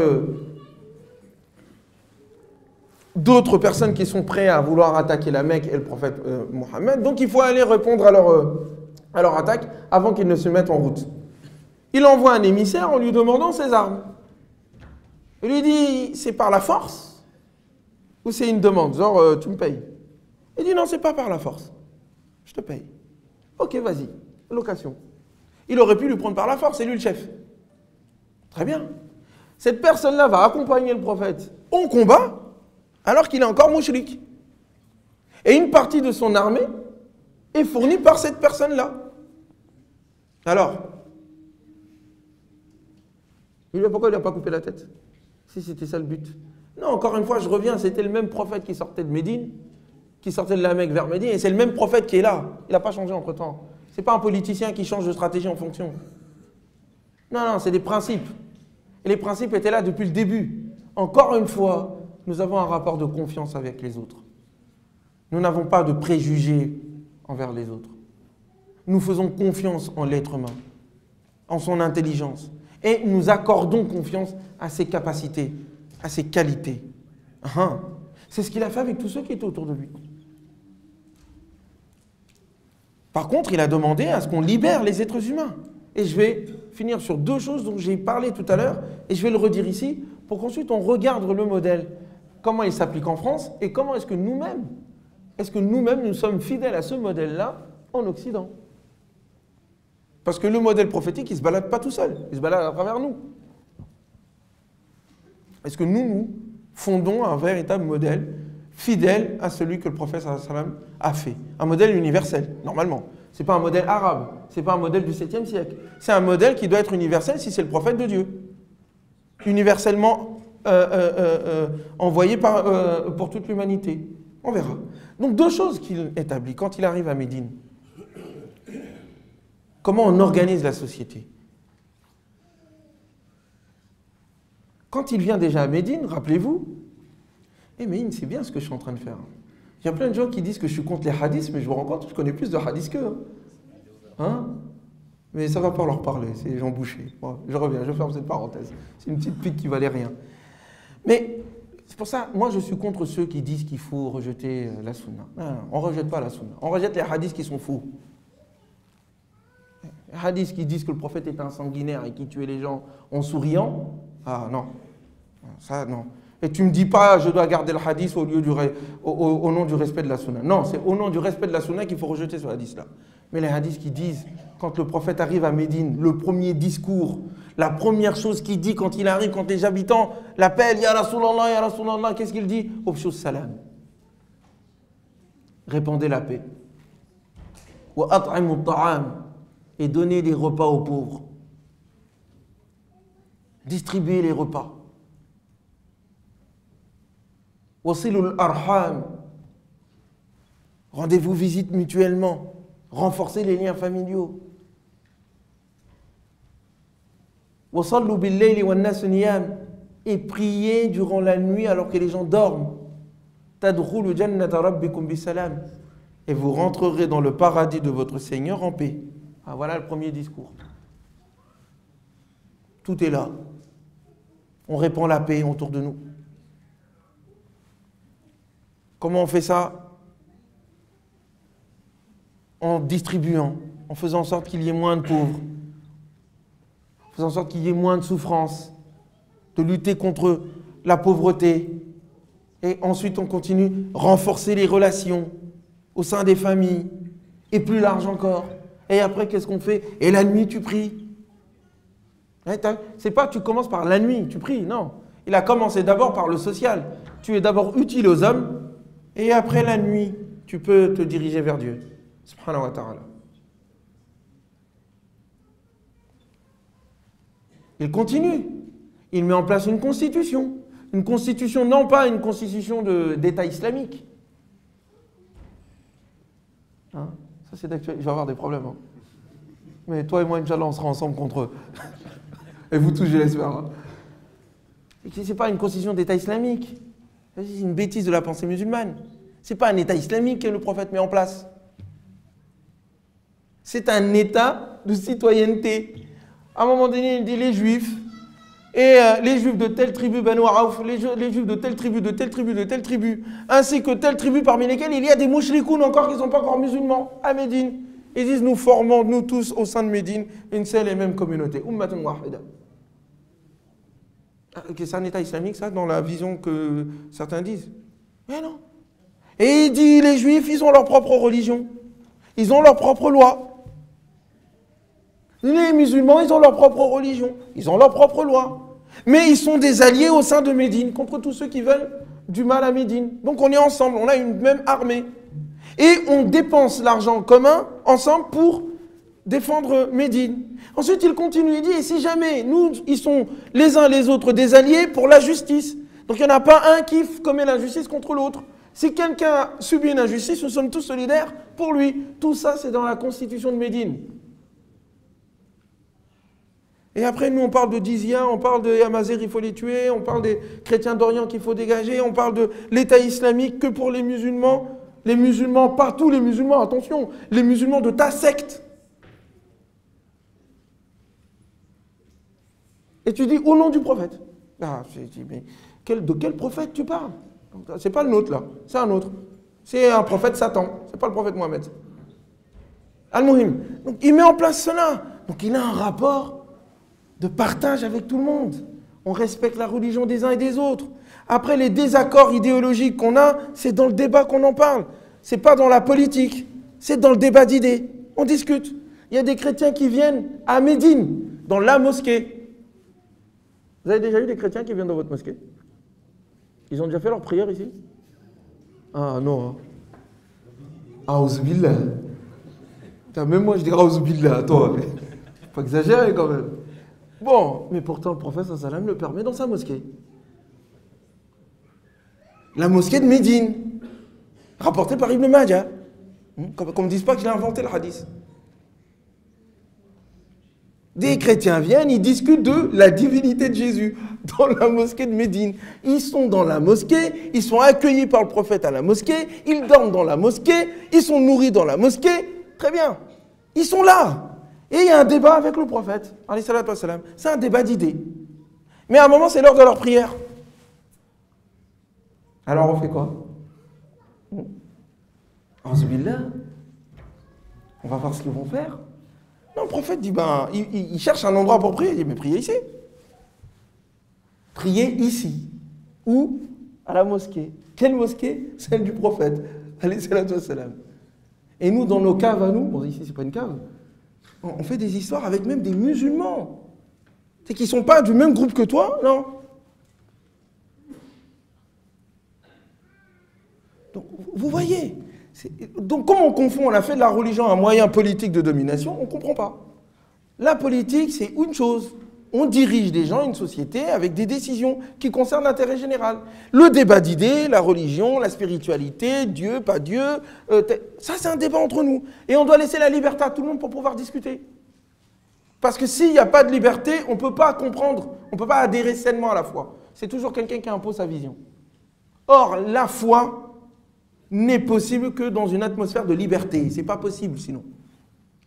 d'autres personnes qui sont prêtes à vouloir attaquer la Mecque et le prophète Mohammed. Donc il faut aller répondre à leur attaque avant qu'ils ne se mettent en route. Il envoie un émissaire en lui demandant ses armes. Il lui dit, c'est par la force ou c'est une demande, genre tu me payes. Il dit, non, c'est pas par la force. Je te paye. Ok, vas-y, location. Il aurait pu lui prendre par la force, c'est lui le chef. Très bien. Cette personne-là va accompagner le prophète au combat alors qu'il est encore mouchrik. Et une partie de son armée est fournie par cette personne-là. Alors, pourquoi il n'a pas coupé la tête? Si c'était ça le but. Non, encore une fois, je reviens, c'était le même prophète qui sortait de Médine, qui sortait de la Mecque vers Médine, et c'est le même prophète qui est là. Il n'a pas changé entre-temps. Ce n'est pas un politicien qui change de stratégie en fonction. Non, c'est des principes. Et les principes étaient là depuis le début. Encore une fois, nous avons un rapport de confiance avec les autres. Nous n'avons pas de préjugés envers les autres. Nous faisons confiance en l'être humain, en son intelligence. Et nous accordons confiance à ses capacités, à ses qualités. C'est ce qu'il a fait avec tous ceux qui étaient autour de lui. Par contre, il a demandé à ce qu'on libère les êtres humains. Et je vais finir sur 2 choses dont j'ai parlé tout à l'heure, et je vais le redire ici, pour qu'ensuite on regarde le modèle, comment il s'applique en France, et comment est-ce que nous-mêmes, nous sommes fidèles à ce modèle-là en Occident. Parce que le modèle prophétique, il ne se balade pas tout seul, il se balade à travers nous. Est-ce que nous fondons un véritable modèle fidèle à celui que le prophète sallam a fait? Un modèle universel, normalement. Ce n'est pas un modèle arabe, ce n'est pas un modèle du 7e siècle. C'est un modèle qui doit être universel si c'est le prophète de Dieu. Universellement envoyé pour toute l'humanité. On verra. Donc 2 choses qu'il établit quand il arrive à Médine. Comment on organise la société? Quand il vient déjà à Médine, rappelez-vous, Médine, c'est bien ce que je suis en train de faire. Il y a plein de gens qui disent que je suis contre les hadiths, mais je vous rends compte, je connais plus de hadiths qu'eux. Mais ça ne va pas leur parler, c'est les gens bouchés. Bon, je reviens, je ferme cette parenthèse. C'est une petite pique qui valait rien. Mais c'est pour ça, moi je suis contre ceux qui disent qu'il faut rejeter la sunna. Non, on ne rejette pas la sunna. On rejette les hadiths qui sont faux. Les hadiths qui disent que le prophète est un sanguinaire et qui tuait les gens en souriant. Ah non, ça non. Et tu ne me dis pas, je dois garder le hadith au nom du respect de la sunna. Non, c'est au nom du respect de la sunna qu'il faut rejeter ce hadith-là. Mais les hadiths qui disent, quand le prophète arrive à Médine, le premier discours, la première chose qu'il dit quand il arrive, quand les habitants l'appellent, Ya Rasulallah, qu'est-ce qu'il dit? Obshus salam. Répandez la paix. Wa at'imu ta'am. Et donnez des repas aux pauvres. Distribuez les repas. Wasilul arham. Rendez-vous visite mutuellement. Renforcez les liens familiaux. Wasallu bil-layli wan-nas niyam. Et priez durant la nuit alors que les gens dorment. Tadkhulu jannata rabbikum bisalam. Et vous rentrerez dans le paradis de votre Seigneur en paix. Ah, voilà le premier discours. Tout est là. on répand la paix autour de nous. Comment on fait ça? En distribuant, en faisant en sorte qu'il y ait moins de pauvres, en faisant en sorte qu'il y ait moins de souffrance, de lutter contre la pauvreté. Et ensuite, on continue à renforcer les relations au sein des familles, et plus large encore. Et après, qu'est-ce qu'on fait? Et la nuit, tu pries. C'est pas tu commences par la nuit, tu pries, non. Il a commencé d'abord par le social. Tu es d'abord utile aux hommes, et après la nuit, tu peux te diriger vers Dieu. Subhanahu wa ta'ala. Il continue. Il met en place une constitution. Une constitution, non pas une constitution d'État islamique. Hein? Ça, c'est d'actualité. Je vais avoir des problèmes. Hein. Mais toi et moi, Inch'Allah, on sera ensemble contre eux. Et vous tous, je l'espère. Hein. Ce n'est pas une constitution d'État islamique. C'est une bêtise de la pensée musulmane. Ce n'est pas un État islamique que le prophète met en place. C'est un État de citoyenneté. À un moment donné, il dit les Juifs, et les Juifs de telle tribu, Banu Aouf, les Juifs de telle tribu, de telle tribu, de telle tribu, ainsi que telle tribu parmi lesquelles il y a des mouchrikoun encore qui ne sont pas encore musulmans à Médine. Ils disent nous formons, nous tous, au sein de Médine, une seule et même communauté. Ummatun wahida. C'est un État islamique, ça, dans la vision que certains disent. Mais non. Et il dit les Juifs, ils ont leur propre religion. Ils ont leur propre loi. Les musulmans, ils ont leur propre religion. Ils ont leur propre loi. Mais ils sont des alliés au sein de Médine contre tous ceux qui veulent du mal à Médine. Donc on est ensemble, on a une même armée. Et on dépense l'argent commun ensemble pour défendre Médine. Ensuite, il continue, il dit, et si jamais nous, ils sont les uns les autres des alliés pour la justice. Donc il n'y en a pas un qui commet l'injustice contre l'autre. Si quelqu'un subit une injustice, nous sommes tous solidaires pour lui. Tout ça, c'est dans la constitution de Médine. Et après, nous, on parle de Dizia, on parle de Yamazir, il faut les tuer, on parle des chrétiens d'Orient qu'il faut dégager, on parle de l'État islamique que pour les musulmans, partout les musulmans, attention, les musulmans de ta secte. Et tu dis, au nom du prophète. Ah, je dis, mais de quel prophète tu parles? C'est pas le nôtre, là, c'est un autre. C'est un prophète Satan, c'est pas le prophète Mohammed. Al-Muhim. Donc, il met en place cela. Donc, il a un rapport de partage avec tout le monde. On respecte la religion des uns et des autres. Après, les désaccords idéologiques qu'on a, c'est dans le débat qu'on en parle. C'est pas dans la politique, c'est dans le débat d'idées. On discute. Il y a des chrétiens qui viennent à Médine, dans la mosquée. Vous avez déjà eu des chrétiens qui viennent dans votre mosquée? Ils ont déjà fait leur prière ici? Ah non. Aouzubillah. Même moi je dirais Aouzubillah, toi. Faut pas exagérer quand même. Bon, mais pourtant le prophète sallam le permet dans sa mosquée. La mosquée de Médine, rapportée par Ibn Majah. Qu'on ne me dise pas que j'ai inventé le hadith. Des chrétiens viennent, ils discutent de la divinité de Jésus dans la mosquée de Médine. Ils sont dans la mosquée, ils sont accueillis par le prophète à la mosquée, ils dorment dans la mosquée, ils sont nourris dans la mosquée. Très bien. Ils sont là. Et il y a un débat avec le prophète. C'est un débat d'idées. Mais à un moment, c'est l'heure de leur prière. Alors on fait quoi? Auzubillah. On va voir ce qu'ils vont faire. Non, le prophète dit, il cherche un endroit pour prier. Il dit, mais priez ici. Priez ici. Où? À la mosquée. Quelle mosquée? Celle du prophète. Alayhi salatu wassalam. Et nous, dans nos caves à nous, bon, ici, c'est pas une cave, on fait des histoires avec même des musulmans. C'est qu'ils ne sont pas du même groupe que toi, non? Donc, vous voyez. Donc, comment on confond, on a fait de la religion un moyen politique de domination, on ne comprend pas. La politique, c'est une chose. On dirige des gens, une société, avec des décisions qui concernent l'intérêt général. Le débat d'idées, la religion, la spiritualité, Dieu, pas Dieu, ça c'est un débat entre nous. Et on doit laisser la liberté à tout le monde pour pouvoir discuter. Parce que s'il n'y a pas de liberté, on ne peut pas comprendre, on ne peut pas adhérer sainement à la foi. C'est toujours quelqu'un qui impose sa vision. Or, la foi n'est possible que dans une atmosphère de liberté. Ce n'est pas possible sinon.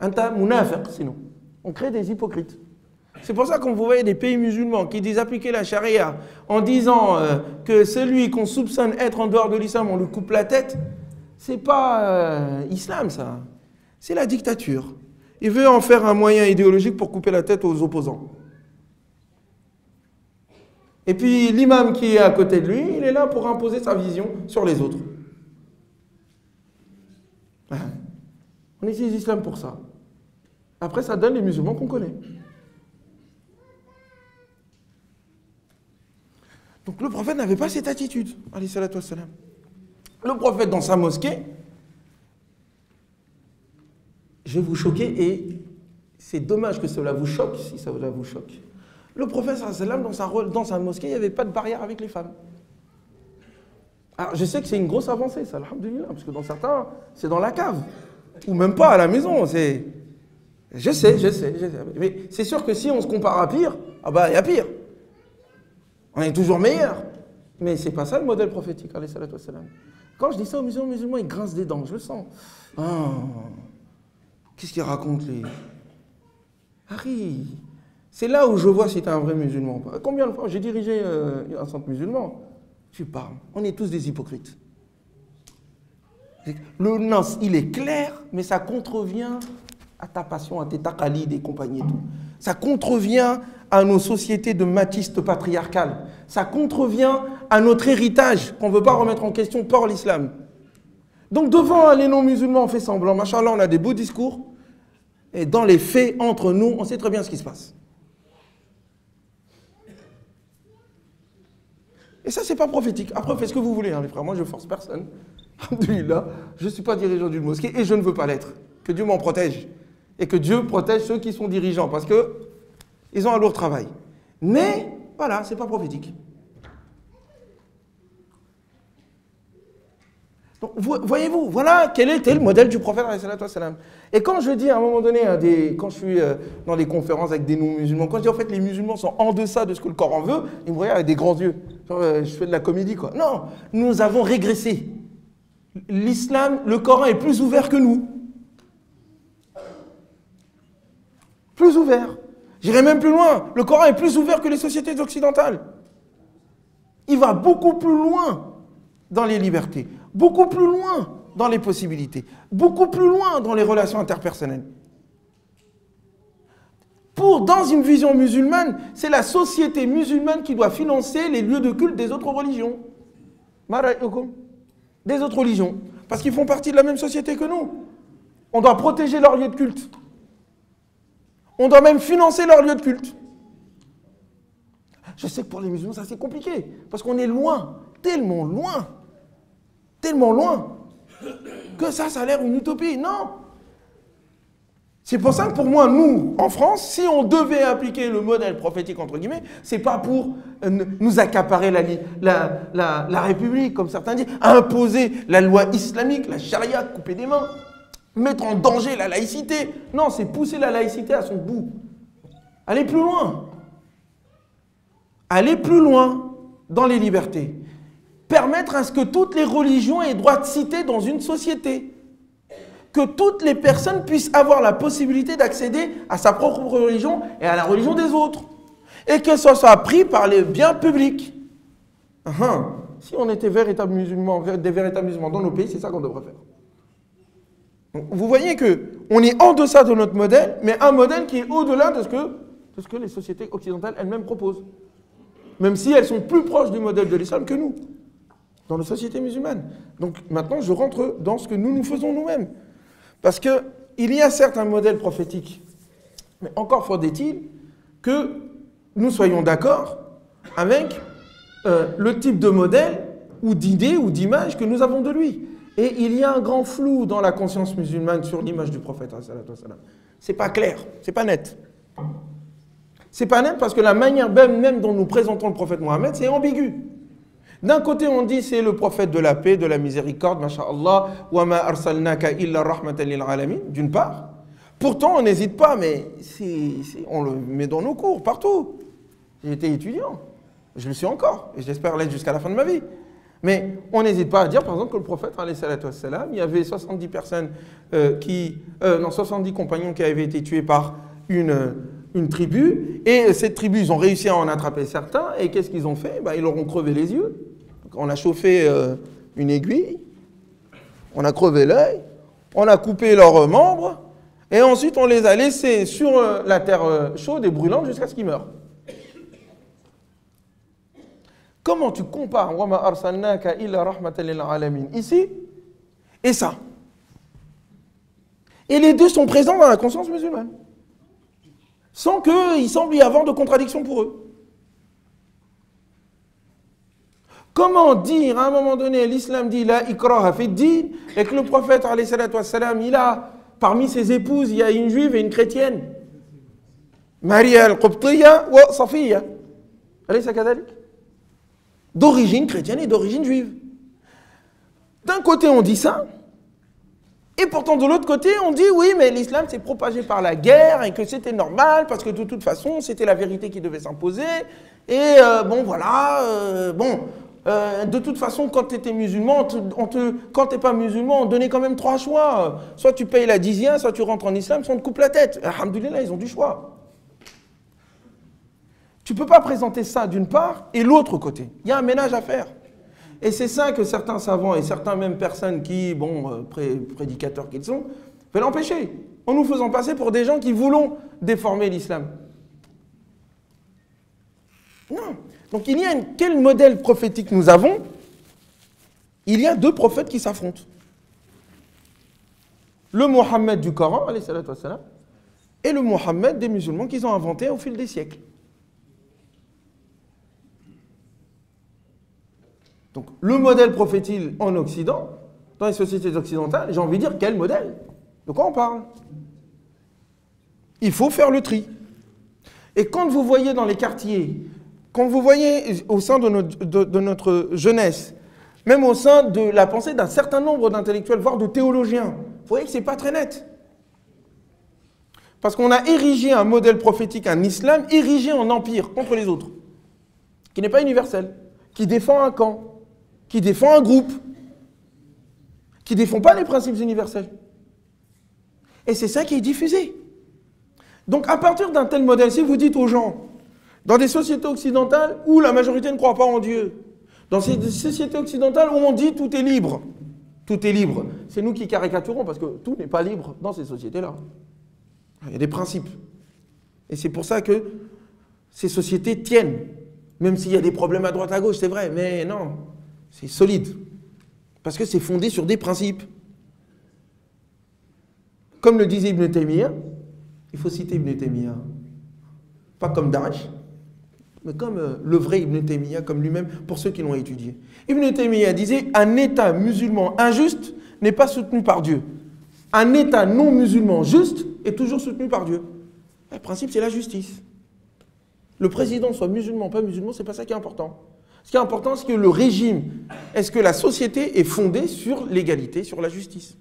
Anta munafiq sinon. On crée des hypocrites. C'est pour ça qu'on vous voyez des pays musulmans qui disent appliquer la charia en disant que celui qu'on soupçonne être en dehors de l'islam, on lui coupe la tête. C'est pas islam, ça. C'est la dictature. Il veut en faire un moyen idéologique pour couper la tête aux opposants. Et puis l'imam qui est à côté de lui, il est là pour imposer sa vision sur les autres. On utilise l'islam pour ça. Après, ça donne les musulmans qu'on connaît. Donc le prophète n'avait pas cette attitude, alayhi salatu wassalam. Le prophète dans sa mosquée, je vais vous choquer et c'est dommage que cela vous choque si cela vous choque. Le prophète sallam dans sa mosquée, il n'y avait pas de barrière avec les femmes. Alors je sais que c'est une grosse avancée, ça, alhamdoulilah, parce que dans certains, c'est dans la cave, ou même pas à la maison. Je sais. Mais c'est sûr que si on se compare à pire, ah bah il y a pire. On est toujours meilleur. Mais c'est pas ça le modèle prophétique, alayhi salatu wassalam. Quand je dis ça aux musulmans, ils grincent des dents, je le sens. Oh, qu'est-ce qu'ils racontent, les... Harry, c'est là où je vois si tu es un vrai musulman. Combien de fois j'ai dirigé un centre musulman? Tu parles. On est tous des hypocrites. Le nas, il est clair, mais ça contrevient à ta passion, à tes taqalid et compagnie et tout. Ça contrevient à nos sociétés de matistes patriarcales. Ça contrevient à notre héritage qu'on ne veut pas remettre en question par l'islam. Donc devant les non-musulmans, on fait semblant. Machallah, on a des beaux discours. Et dans les faits, entre nous, on sait très bien ce qui se passe. Et ça, c'est pas prophétique. Après, faites ce que vous voulez, hein, les frères. Moi, je force personne. Alhamdoulilah, je ne suis pas dirigeant d'une mosquée et je ne veux pas l'être. Que Dieu m'en protège. Et que Dieu protège ceux qui sont dirigeants. Parce qu'ils ont un lourd travail. Mais, voilà, c'est pas prophétique. Donc, voyez-vous, voilà quel était le modèle du prophète. Et quand je dis à un moment donné, quand je suis dans des conférences avec des non-musulmans, quand je dis en fait les musulmans sont en deçà de ce que le Coran veut, ils me regardent avec des grands yeux. Genre, je fais de la comédie, quoi. Non, nous avons régressé. L'islam, le Coran est plus ouvert que nous. Plus ouvert. J'irai même plus loin. Le Coran est plus ouvert que les sociétés occidentales. Il va beaucoup plus loin dans les libertés, beaucoup plus loin dans les possibilités, beaucoup plus loin dans les relations interpersonnelles. Dans une vision musulmane, c'est la société musulmane qui doit financer les lieux de culte des autres religions. Des autres religions. Parce qu'ils font partie de la même société que nous. On doit protéger leurs lieux de culte. On doit même financer leurs lieux de culte. Je sais que pour les musulmans, ça c'est compliqué. Parce qu'on est loin, tellement loin, que ça a l'air une utopie. Non. C'est pour ça que pour moi, nous, en France, si on devait appliquer le modèle prophétique, entre guillemets, c'est pas pour nous accaparer la République, comme certains disent, imposer la loi islamique, la charia, couper des mains, mettre en danger la laïcité. Non, c'est pousser la laïcité à son bout. Aller plus loin. Aller plus loin dans les libertés. Permettre à ce que toutes les religions aient droit de cité dans une société. Que toutes les personnes puissent avoir la possibilité d'accéder à sa propre religion et à la religion des autres. Et que ça soit pris par les biens publics. Si on était des véritables musulmans dans nos pays, c'est ça qu'on devrait faire. Donc, vous voyez qu'on est en deçà de notre modèle, mais un modèle qui est au-delà de ce que les sociétés occidentales elles-mêmes proposent. Même si elles sont plus proches du modèle de l'islam que nous, dans les sociétés musulmanes. Donc maintenant, je rentre dans ce que nous faisons nous-mêmes. Parce qu'il y a certes un modèle prophétique, mais encore faudrait-il que nous soyons d'accord avec le type de modèle ou d'idée ou d'image que nous avons de lui. Et il y a un grand flou dans la conscience musulmane sur l'image du prophète. C'est pas clair, c'est pas net. C'est pas net parce que la manière même dont nous présentons le prophète Mohammed, c'est ambigu. D'un côté, on dit c'est le prophète de la paix, de la miséricorde, masha'Allah, wa ma arsalnaka illa rahmatan lil alamin, d'une part. Pourtant, on n'hésite pas, mais on le met dans nos cours, partout. J'ai été étudiant, je le suis encore, et j'espère l'être jusqu'à la fin de ma vie. Mais on n'hésite pas à dire, par exemple, que le prophète, alayhi salatu wassalam, il y avait 70 personnes 70 compagnons qui avaient été tués par une une tribu, et cette tribu, ils ont réussi à en attraper certains, et qu'est-ce qu'ils ont fait? Ils leur ont crevé les yeux. On a chauffé une aiguille, on a crevé l'œil, on a coupé leurs membres, et ensuite on les a laissés sur la terre chaude et brûlante jusqu'à ce qu'ils meurent. Comment tu compares « Wa ma arsalnaka illa rahmatan lil alamin » ici et ça? Et les deux sont présents dans la conscience musulmane, sans qu'il semble y avoir de contradiction pour eux. Comment dire à un moment donné, l'islam dit « La ikraha fi din » et que le prophète, alayhi salatu wassalam, il a, parmi ses épouses, il y a une juive et une chrétienne. Maria al-Qubtiyya wa Safiya. Alaysa kadhalik? D'origine chrétienne et d'origine juive. D'un côté, on dit ça, et pourtant de l'autre côté, on dit oui, mais l'islam s'est propagé par la guerre et que c'était normal parce que de toute façon, c'était la vérité qui devait s'imposer. Et de toute façon, quand tu étais musulman, quand tu n'es pas musulman, on donnait quand même 3 choix. Soit tu payes la dizia, soit tu rentres en islam, soit on te coupe la tête. Alhamdoulilah, ils ont du choix. Tu ne peux pas présenter ça d'une part et l'autre côté. Il y a un ménage à faire. Et c'est ça que certains savants et certaines même personnes qui, prédicateurs qu'ils sont, veulent l'empêcher, en nous faisant passer pour des gens qui voulons déformer l'islam. Non. Donc il y a quel modèle prophétique nous avons? Il y a 2 prophètes qui s'affrontent. Le Mohammed du Coran, alayhi salatu wassalam, et le Mohammed des musulmans qu'ils ont inventé au fil des siècles. Donc, le modèle prophétique en Occident, dans les sociétés occidentales, j'ai envie de dire, quel modèle? De quoi on parle? Il faut faire le tri. Et quand vous voyez dans les quartiers, quand vous voyez au sein de notre jeunesse, même au sein de la pensée d'un certain nombre d'intellectuels, voire de théologiens, vous voyez que ce n'est pas très net. Parce qu'on a érigé un modèle prophétique, un islam, érigé en empire contre les autres, qui n'est pas universel, qui défend un camp, qui défend un groupe, qui ne défend pas les principes universels. Et c'est ça qui est diffusé. Donc à partir d'un tel modèle, si vous dites aux gens, dans des sociétés occidentales où la majorité ne croit pas en Dieu, dans ces sociétés occidentales où on dit tout est libre, c'est nous qui caricaturons parce que tout n'est pas libre dans ces sociétés-là. Il y a des principes. Et c'est pour ça que ces sociétés tiennent, même s'il y a des problèmes à droite à gauche, c'est vrai, mais non. C'est solide, parce que c'est fondé sur des principes. Comme le disait Ibn Taymiyyah, il faut citer Ibn Taymiyyah, pas comme Daesh, mais comme le vrai Ibn Taymiyyah, comme lui-même, pour ceux qui l'ont étudié. Ibn Taymiyyah disait, un État musulman injuste n'est pas soutenu par Dieu. Un État non musulman juste est toujours soutenu par Dieu. Le principe, c'est la justice. Le président soit musulman, pas musulman, c'est pas ça qui est important. Ce qui est important, c'est que le régime, est-ce que la société est fondée sur l'égalité, sur la justice?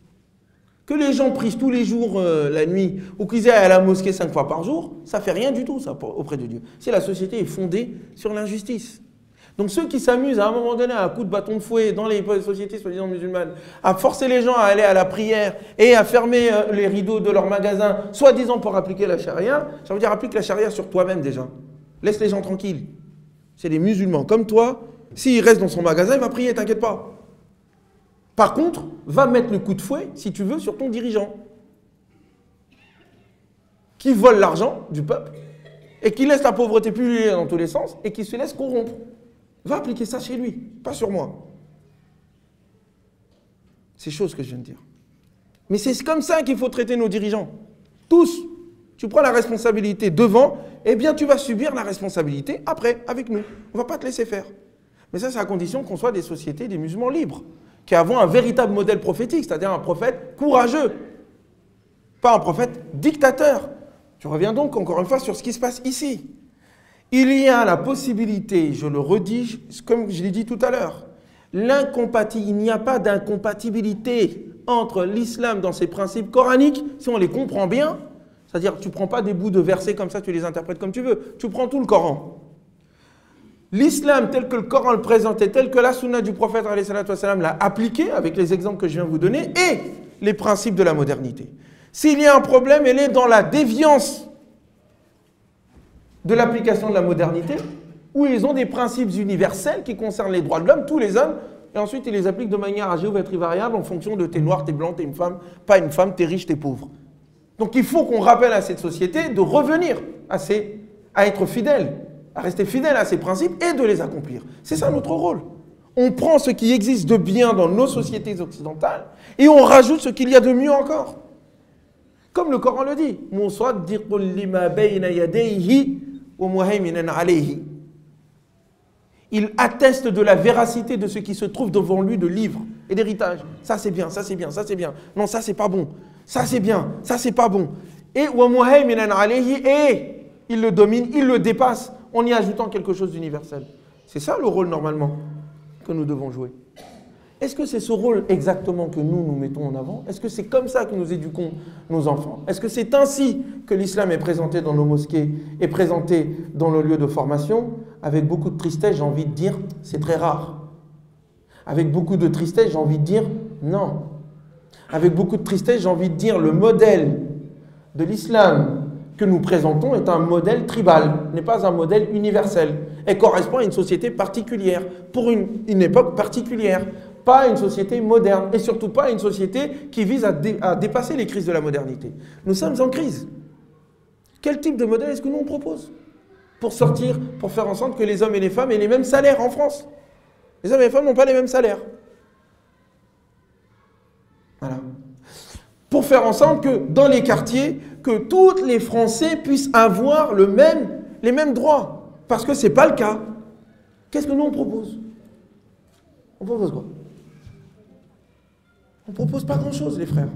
Que les gens prient tous les jours la nuit, ou qu'ils aillent à la mosquée 5 fois par jour, ça ne fait rien du tout, ça, auprès de Dieu. Si la société est fondée sur l'injustice. Donc ceux qui s'amusent à un moment donné, à un coup de bâton de fouet dans les sociétés soi-disant musulmanes, à forcer les gens à aller à la prière et à fermer les rideaux de leurs magasins, soi-disant pour appliquer la charia, ça veut dire applique la charia sur toi-même déjà. Laisse les gens tranquilles. C'est des musulmans comme toi, s'il reste dans son magasin, il va prier, t'inquiète pas. Par contre, va mettre le coup de fouet, si tu veux, sur ton dirigeant, qui vole l'argent du peuple, et qui laisse la pauvreté pulluler dans tous les sens, et qui se laisse corrompre. Va appliquer ça chez lui, pas sur moi. C'est chose que je viens de dire. Mais c'est comme ça qu'il faut traiter nos dirigeants. Tous. Tu prends la responsabilité devant, eh bien tu vas subir la responsabilité après, avec nous. On ne va pas te laisser faire. Mais ça, c'est à condition qu'on soit des sociétés, des musulmans libres, qui avons un véritable modèle prophétique, c'est-à-dire un prophète courageux, pas un prophète dictateur. Je reviens donc encore une fois sur ce qui se passe ici. Il y a la possibilité, je le redis, comme je l'ai dit tout à l'heure, il n'y a pas d'incompatibilité entre l'islam dans ses principes coraniques, si on les comprend bien. C'est-à-dire, tu ne prends pas des bouts de versets comme ça, tu les interprètes comme tu veux. Tu prends tout le Coran. L'islam tel que le Coran le présentait, tel que la sunna du prophète alayhi salatu wassalam l'a appliqué, avec les exemples que je viens de vous donner, et les principes de la modernité. S'il y a un problème, elle est dans la déviance de l'application de la modernité, où ils ont des principes universels qui concernent les droits de l'homme, tous les hommes, et ensuite ils les appliquent de manière à géométrie variable en fonction de t'es noir, t'es blanc, t'es une femme, pas une femme, t'es riche, t'es pauvre. Donc il faut qu'on rappelle à cette société de revenir à être fidèle, à rester fidèle à ces principes et de les accomplir. C'est ça notre rôle. On prend ce qui existe de bien dans nos sociétés occidentales et on rajoute ce qu'il y a de mieux encore. Comme le Coran le dit. Il atteste de la véracité de ce qui se trouve devant lui de livres et d'héritage. Ça c'est bien, ça c'est bien, ça c'est bien. Non, ça c'est pas bon. Ça c'est bien, ça c'est pas bon. Et il le domine, il le dépasse en y ajoutant quelque chose d'universel. C'est ça le rôle normalement que nous devons jouer. Est-ce que c'est ce rôle exactement que nous mettons en avant? Est-ce que c'est comme ça que nous éduquons nos enfants? Est-ce que c'est ainsi que l'islam est présenté dans nos mosquées, est présenté dans nos lieux de formation? Avec beaucoup de tristesse, j'ai envie de dire, c'est très rare. Avec beaucoup de tristesse, j'ai envie de dire, non. Avec beaucoup de tristesse, j'ai envie de dire, le modèle de l'islam que nous présentons est un modèle tribal, n'est pas un modèle universel, et correspond à une société particulière, pour une époque particulière, pas une société moderne, et surtout pas une société qui vise à dépasser les crises de la modernité. Nous sommes en crise. Quel type de modèle est-ce que nous on propose pour sortir, pour faire en sorte que les hommes et les femmes aient les mêmes salaires en France? Les hommes et les femmes n'ont pas les mêmes salaires. Voilà. Pour faire en sorte que dans les quartiers, que tous les Français puissent avoir les mêmes droits. Parce que ce n'est pas le cas. Qu'est-ce que nous on propose? On propose quoi? On ne propose pas grand-chose, les frères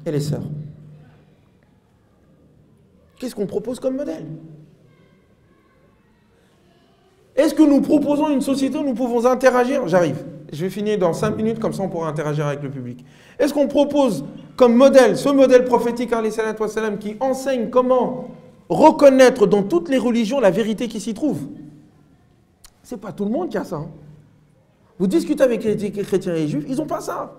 et les sœurs. Qu'est-ce qu'on propose comme modèle? Est-ce que nous proposons une société où nous pouvons interagir? J'arrive. Je vais finir dans 5 minutes, comme ça on pourra interagir avec le public. Est-ce qu'on propose comme modèle, ce modèle prophétique, alayhi salatu wassalam, qui enseigne comment reconnaître dans toutes les religions la vérité qui s'y trouve? C'est pas tout le monde qui a ça. Hein. Vous discutez avec les chrétiens et les juifs, ils n'ont pas ça.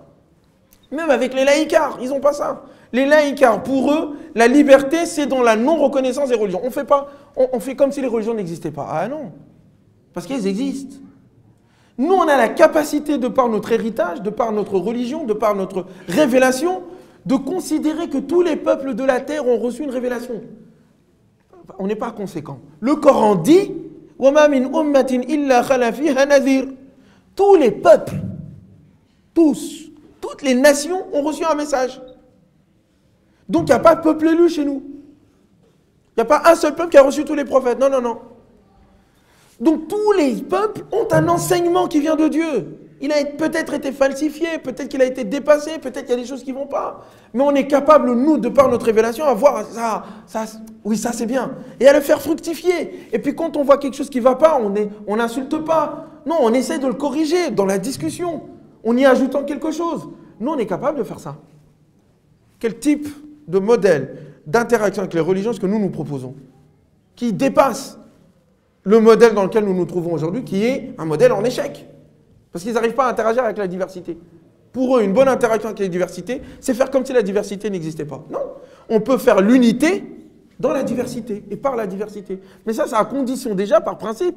Même avec les laïcards, ils n'ont pas ça. Les laïcards, pour eux, la liberté, c'est dans la non-reconnaissance des religions. On fait comme si les religions n'existaient pas. Ah non, parce qu'elles existent. Nous, on a la capacité, de par notre héritage, de par notre religion, de par notre révélation, de considérer que tous les peuples de la terre ont reçu une révélation. On n'est pas conséquent. Le Coran dit « وَمَا مِنْ أُمَّةٍ إِلَّا خَلَا فِيهَا نَذِيرٌ » Tous les peuples, toutes les nations ont reçu un message. Donc il n'y a pas de peuple élu chez nous. Il n'y a pas un seul peuple qui a reçu tous les prophètes. Non, non, non. Donc tous les peuples ont un enseignement qui vient de Dieu. Il a peut-être été falsifié, peut-être qu'il a été dépassé, peut-être qu'il y a des choses qui ne vont pas. Mais on est capable, nous, de par notre révélation, à voir ça, oui, ça c'est bien. Et à le faire fructifier. Et puis quand on voit quelque chose qui ne va pas, on n'insulte pas. Non, on essaie de le corriger dans la discussion, en y ajoutant quelque chose. Nous, on est capable de faire ça. Quel type de modèle d'interaction avec les religions est-ce que nous proposons? Qui dépasse le modèle dans lequel nous nous trouvons aujourd'hui, qui est un modèle en échec. Parce qu'ils n'arrivent pas à interagir avec la diversité. Pour eux, une bonne interaction avec la diversité, c'est faire comme si la diversité n'existait pas. Non, on peut faire l'unité dans la diversité et par la diversité. Mais ça, c'est à condition déjà, par principe,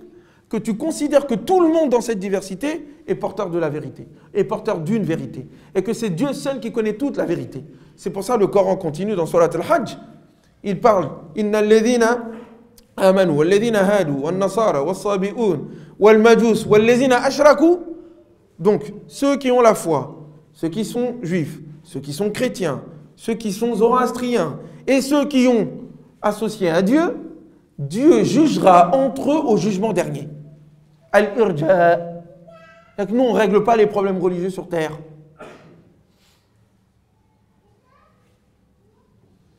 que tu considères que tout le monde dans cette diversité est porteur de la vérité, est porteur d'une vérité. Et que c'est Dieu seul qui connaît toute la vérité. C'est pour ça que le Coran continue dans Surat al-Hajj. Il parle « Inna alladhina amanu, walladhina hadu, wal-nasara, wal-sabi'un, wal-majus, walladhina ashraku » Donc, ceux qui ont la foi, ceux qui sont juifs, ceux qui sont chrétiens, ceux qui sont zoroastriens et ceux qui ont associé à Dieu, Dieu jugera entre eux au jugement dernier. Al-irja. Nous, on ne règle pas les problèmes religieux sur terre.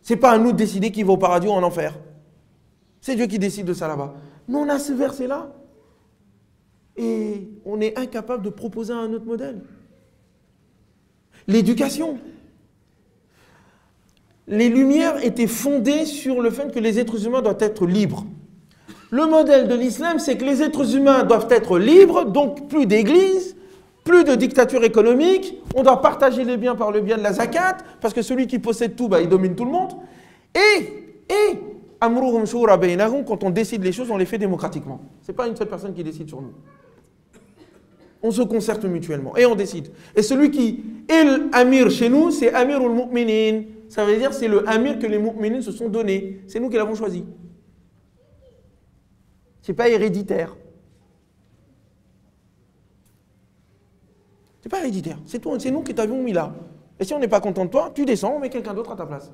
Ce n'est pas à nous de décider qui va au paradis ou en enfer. C'est Dieu qui décide de ça là-bas. Nous, on a ce verset-là. Et on est incapable de proposer un autre modèle. L'éducation. Les Lumières étaient fondées sur le fait que les êtres humains doivent être libres. Le modèle de l'islam, c'est que les êtres humains doivent être libres, donc plus d'église, plus de dictature économique, on doit partager les biens par le biais de la zakat, parce que celui qui possède tout, il domine tout le monde. Et Amruhum shura baynahum, quand on décide les choses, on les fait démocratiquement. Ce n'est pas une seule personne qui décide sur nous. On se concerte mutuellement et on décide. Et celui qui est l'amir chez nous, c'est Amirul Mu'minin. Ça veut dire c'est le amir que les mu'minin se sont donnés. C'est nous qui l'avons choisi. Ce n'est pas héréditaire. C'est pas héréditaire. C'est nous qui t'avions mis là. Et si on n'est pas content de toi, tu descends, on met quelqu'un d'autre à ta place.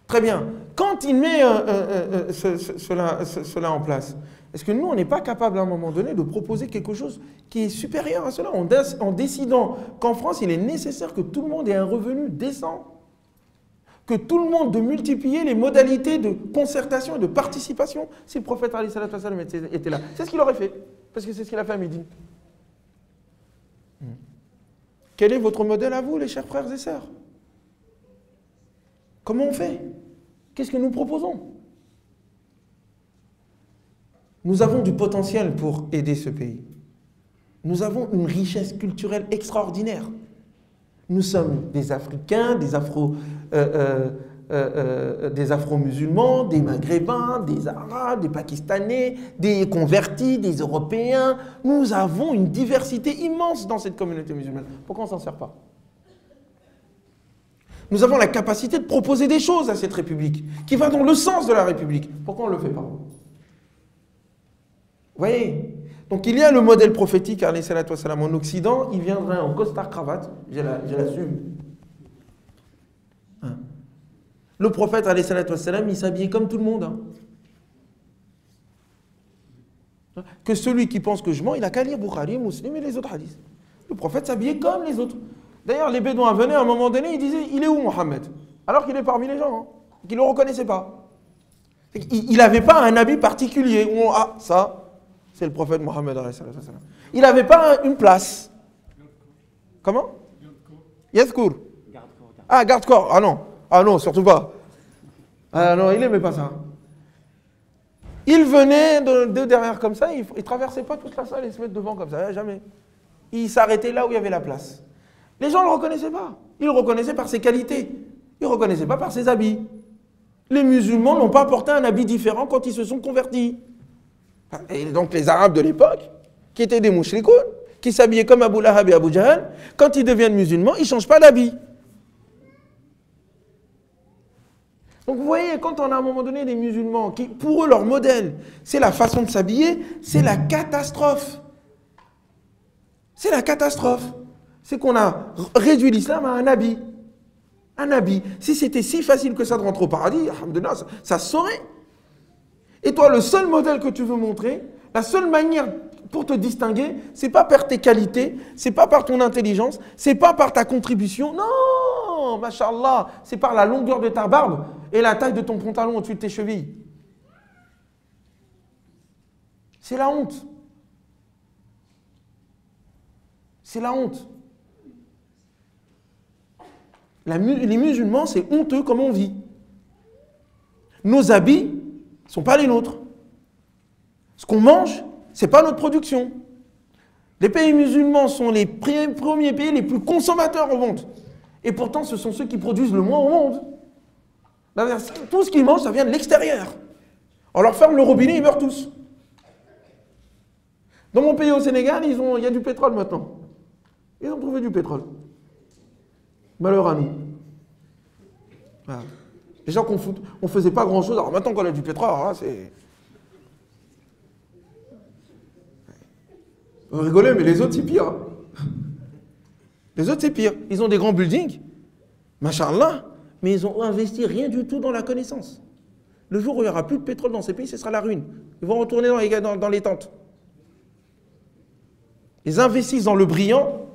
Très bien. Quand il met cela en place, est-ce que nous, on n'est pas capable à un moment donné de proposer quelque chose qui est supérieur à cela en décidant qu'en France, il est nécessaire que tout le monde ait un revenu décent, que tout le monde de multiplier les modalités de concertation et de participation si le prophète alayhi salatu wa sallam était là. C'est ce qu'il aurait fait, parce que c'est ce qu'il a fait à Médine. Quel est votre modèle à vous, les chers frères et sœurs? Comment on fait? Qu'est-ce que nous proposons? Nous avons du potentiel pour aider ce pays. Nous avons une richesse culturelle extraordinaire. Nous sommes des Africains, des Afro-musulmans, des Maghrébins, des Arabes, des Pakistanais, des convertis, des Européens. Nous avons une diversité immense dans cette communauté musulmane. Pourquoi on ne s'en sert pas? Nous avons la capacité de proposer des choses à cette République, qui va dans le sens de la République. Pourquoi on ne le fait pas? Vous voyez? Donc il y a le modèle prophétique, alayhi salatu wassalam, en Occident, il viendrait en costard-cravate, je l'assume. Hein. Le prophète, alayhi salatu wassalam, il s'habillait comme tout le monde. Hein. Que celui qui pense que je mens, il n'a qu'à lire Bukhari, Muslim et les autres hadiths. Le prophète s'habillait comme les autres. D'ailleurs, les Bédouins venaient à un moment donné, ils disaient, il est où Mohammed? Alors qu'il est parmi les gens, hein, qu'ils ne le reconnaissaient pas. Il n'avait pas un habit particulier où on, ah, ça, c'est le prophète Mohammed. Il n'avait pas une place. Comment? Yazkour. Ah, garde-corps. Ah non. Ah non, surtout pas. Ah non, il n'aimait pas ça. Il venait de derrière comme ça, il ne traversait pas toute la salle et se mettre devant comme ça, jamais. Il s'arrêtait là où il y avait la place. Les gens ne le reconnaissaient pas. Ils le reconnaissaient par ses qualités. Ils ne le reconnaissaient pas par ses habits. Les musulmans n'ont pas porté un habit différent quand ils se sont convertis. Et donc les Arabes de l'époque, qui étaient des mouchrikoun, qui s'habillaient comme Abu Lahab et Abu Jahl, quand ils deviennent musulmans, ils ne changent pas d'habit. Donc vous voyez, quand on a à un moment donné des musulmans, qui pour eux leur modèle, c'est la façon de s'habiller, c'est la catastrophe. C'est la catastrophe. C'est qu'on a réduit l'islam à un habit. Un habit. Si c'était si facile que ça de rentrer au paradis, alhamdoulilah, ça se saurait. Et toi, le seul modèle que tu veux montrer, la seule manière pour te distinguer, c'est pas par tes qualités, c'est pas par ton intelligence, c'est pas par ta contribution. Non, mashallah, c'est par la longueur de ta barbe et la taille de ton pantalon au-dessus de tes chevilles. C'est la honte. C'est la honte. Les musulmans, c'est honteux comme on vit. Nos habits ne sont pas les nôtres. Ce qu'on mange, ce n'est pas notre production. Les pays musulmans sont les premiers pays les plus consommateurs au monde. Et pourtant, ce sont ceux qui produisent le moins au monde. Tout ce qu'ils mangent, ça vient de l'extérieur. On leur ferme le robinet, ils meurent tous. Dans mon pays, au Sénégal, il y a du pétrole maintenant. Ils ont trouvé du pétrole. Malheur à nous. Voilà. Les gens qu'on ne faisait pas grand-chose, alors maintenant qu'on a du pétrole, alors là, c'est... Vous rigolez, mais les autres, c'est pire. Les autres, c'est pire. Ils ont des grands buildings, machallah, mais ils ont investi rien du tout dans la connaissance. Le jour où il n'y aura plus de pétrole dans ces pays, ce sera la ruine. Ils vont retourner dans les tentes. Ils investissent dans le brillant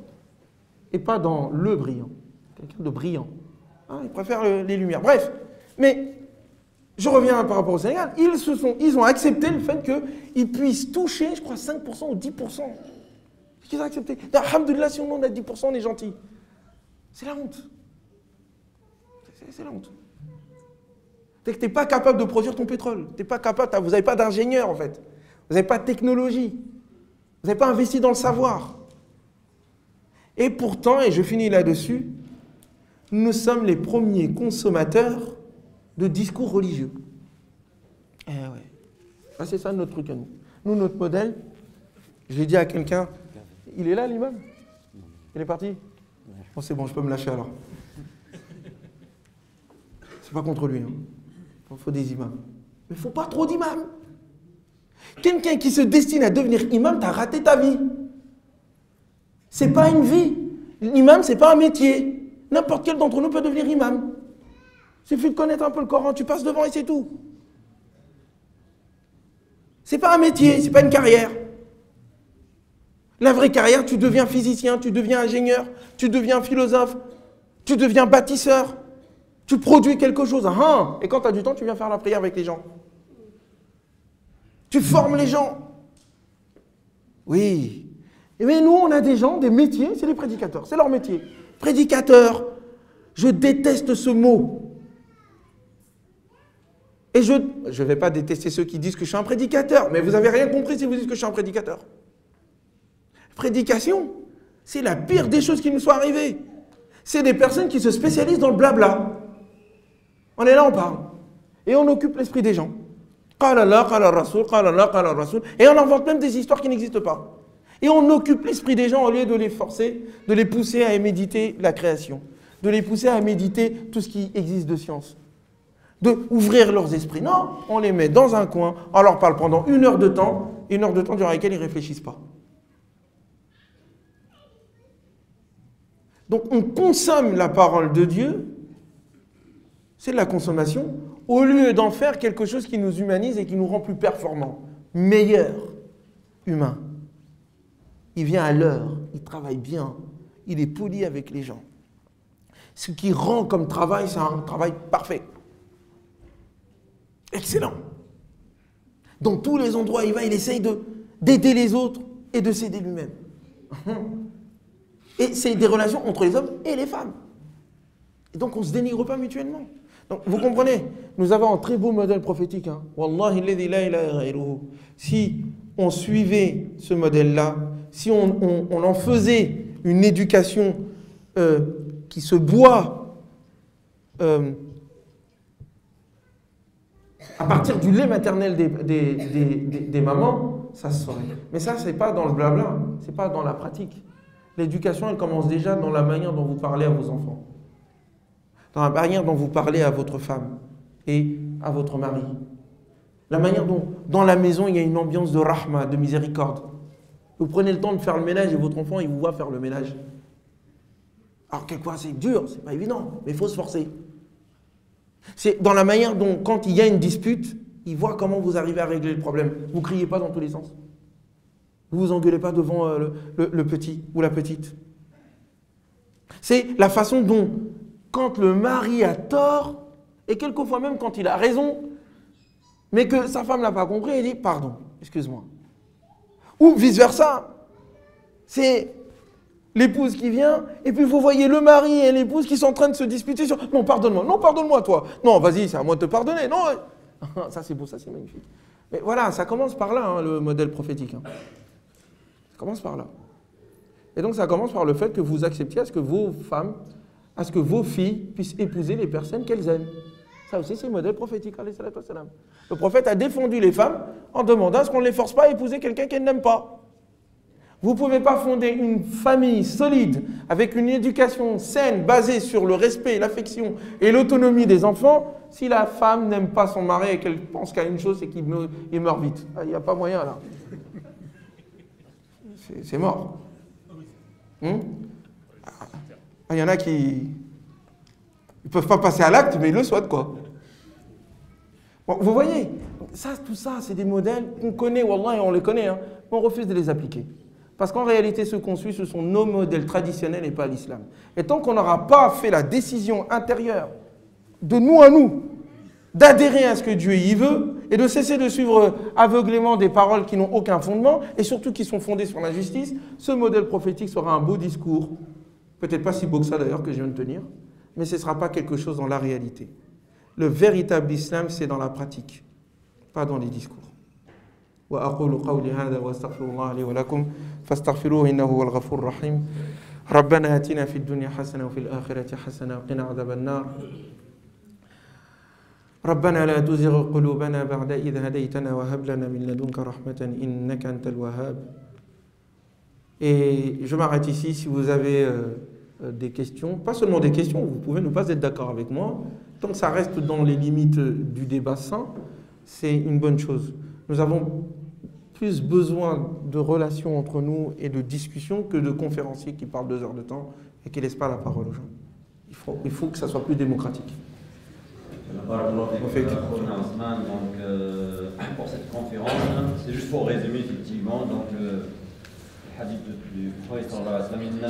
et pas dans le brillant. Quelqu'un de brillant. Hein, ils préfèrent les lumières. Bref, mais je reviens par rapport au Sénégal. Ils ont accepté le fait qu'ils puissent toucher, je crois, 5% ou 10%. C'est qu'ils ont accepté. Alhamdoulilah, si on a 10%, on est gentil. C'est la honte. C'est la honte. C'est que tu n'es pas capable de produire ton pétrole. T'es pas capable, vous n'avez pas d'ingénieur, en fait. Vous n'avez pas de technologie. Vous n'avez pas investi dans le savoir. Et pourtant, et je finis là-dessus, nous sommes les premiers consommateurs de discours religieux. Eh ouais. Ah, c'est ça notre truc à nous. Nous, notre modèle, j'ai dit à quelqu'un, il est là l'imam? Il est parti? Bon, c'est bon, je peux me lâcher alors. C'est pas contre lui. Il faut des imams. Mais il ne faut pas trop d'imams. Quelqu'un qui se destine à devenir imam, tu as raté ta vie. C'est pas une vie. L'imam, c'est pas un métier. N'importe quel d'entre nous peut devenir imam. Il suffit de connaître un peu le Coran, tu passes devant et c'est tout. C'est pas un métier, c'est pas une carrière. La vraie carrière, tu deviens physicien, tu deviens ingénieur, tu deviens philosophe, tu deviens bâtisseur, tu produis quelque chose. Et quand tu as du temps, tu viens faire la prière avec les gens. Tu formes les gens. Oui. Mais nous, on a des gens, des métiers, c'est les prédicateurs, c'est leur métier. Prédicateur, je déteste ce mot. Et je ne vais pas détester ceux qui disent que je suis un prédicateur, mais vous n'avez rien compris si vous dites que je suis un prédicateur. Prédication, c'est la pire des choses qui nous sont arrivées. C'est des personnes qui se spécialisent dans le blabla. On est là, on parle. Et on occupe l'esprit des gens. Qala Allah, qala Rasoul, qala Allah, qala Rasoul. Et on invente même des histoires qui n'existent pas. Et on occupe l'esprit des gens au lieu de les forcer, de les pousser à méditer la création, de les pousser à méditer tout ce qui existe de science, de ouvrir leurs esprits. Non, on les met dans un coin, on leur parle pendant 1 heure de temps durant laquelle ils ne réfléchissent pas. Donc on consomme la parole de Dieu, c'est de la consommation, au lieu d'en faire quelque chose qui nous humanise et qui nous rend plus performants, meilleurs, humains. Il vient à l'heure, il travaille bien, il est poli avec les gens. Ce qui rend comme travail, c'est un travail parfait. Excellent. Dans tous les endroits, il va, il essaye d'aider les autres et de s'aider lui-même. Et c'est des relations entre les hommes et les femmes. Et donc on ne se dénigre pas mutuellement. Donc vous comprenez, nous avons un très beau modèle prophétique. Wallahi alladhi la ilaha ghayruhu. Si on suivait ce modèle-là, si on en faisait une éducation qui se boit à partir du lait maternel des mamans, ça se ferait. Mais ça, c'est pas dans le blabla, c'est pas dans la pratique. L'éducation, elle commence déjà dans la manière dont vous parlez à vos enfants, dans la manière dont vous parlez à votre femme et à votre mari. La manière dont, dans la maison, il y a une ambiance de rahma, de miséricorde. Vous prenez le temps de faire le ménage et votre enfant, il vous voit faire le ménage. Alors, quelquefois, c'est dur, c'est pas évident, mais il faut se forcer. C'est dans la manière dont, quand il y a une dispute, il voit comment vous arrivez à régler le problème. Vous ne criez pas dans tous les sens. Vous ne vous engueulez pas devant le petit ou la petite. C'est la façon dont, quand le mari a tort, et quelquefois même quand il a raison, mais que sa femme ne l'a pas compris, il dit « Pardon, excuse-moi ». Ou vice-versa. C'est l'épouse qui vient, et puis vous voyez le mari et l'épouse qui sont en train de se disputer sur « Non, pardonne-moi toi. Non, vas-y, c'est à moi de te pardonner. » Non, ça c'est beau, ça c'est magnifique. Mais voilà, ça commence par là, le modèle prophétique. Ça commence par là. Et donc ça commence par le fait que vous acceptiez à ce que vos femmes, à ce que vos filles puissent épouser les personnes qu'elles aiment. Ça aussi, c'est le modèle prophétique. Le prophète a défendu les femmes en demandant à ce qu'on ne les force pas à épouser quelqu'un qu'elles n'aiment pas. Vous ne pouvez pas fonder une famille solide avec une éducation saine basée sur le respect, l'affection et l'autonomie des enfants si la femme n'aime pas son mari et qu'elle pense qu'à une chose, c'est qu'il meurt vite. Il n'y a pas moyen là. C'est mort. Il y en a qui ne peuvent pas passer à l'acte, mais ils le souhaitent, quoi. Bon, vous voyez, tout ça, c'est des modèles qu'on connaît, wallah, et on les connaît, mais on refuse de les appliquer. Parce qu'en réalité, ce qu'on suit, ce sont nos modèles traditionnels et pas l'islam. Et tant qu'on n'aura pas fait la décision intérieure, de nous à nous, d'adhérer à ce que Dieu y veut, et de cesser de suivre aveuglément des paroles qui n'ont aucun fondement, et surtout qui sont fondées sur l'injustice, ce modèle prophétique sera un beau discours, peut-être pas si beau que ça d'ailleurs que je viens de tenir, mais ce ne sera pas quelque chose dans la réalité. Le véritable islam, c'est dans la pratique, pas dans les discours. وأقول قولي هذا وأستغفر الله لي ولكم فاستغفروه إنه هو الغفور الرحيم ربنا آتنا في الدنيا حسنة وفي الآخرة حسنة وقنا عذاب النار ربنا لا تزغ قلوبنا بعد إذ هديتنا وهب لنا من لدنك رحمة إنك أنت الوهاب. Et je m'arrête ici. Si vous avez des questions, pas seulement des questions, vous pouvez ne pas être d'accord avec moi. Tant que ça reste dans les limites du débat sain, c'est une bonne chose. Nous avons plus besoin de relations entre nous et de discussions que de conférenciers qui parlent 2 heures de temps et qui ne laissent pas la parole aux gens. Il faut que ça soit plus démocratique. Donc, pour cette conférence, c'est juste pour résumer effectivement donc, le hadith du prophète sallallahu alayhi wa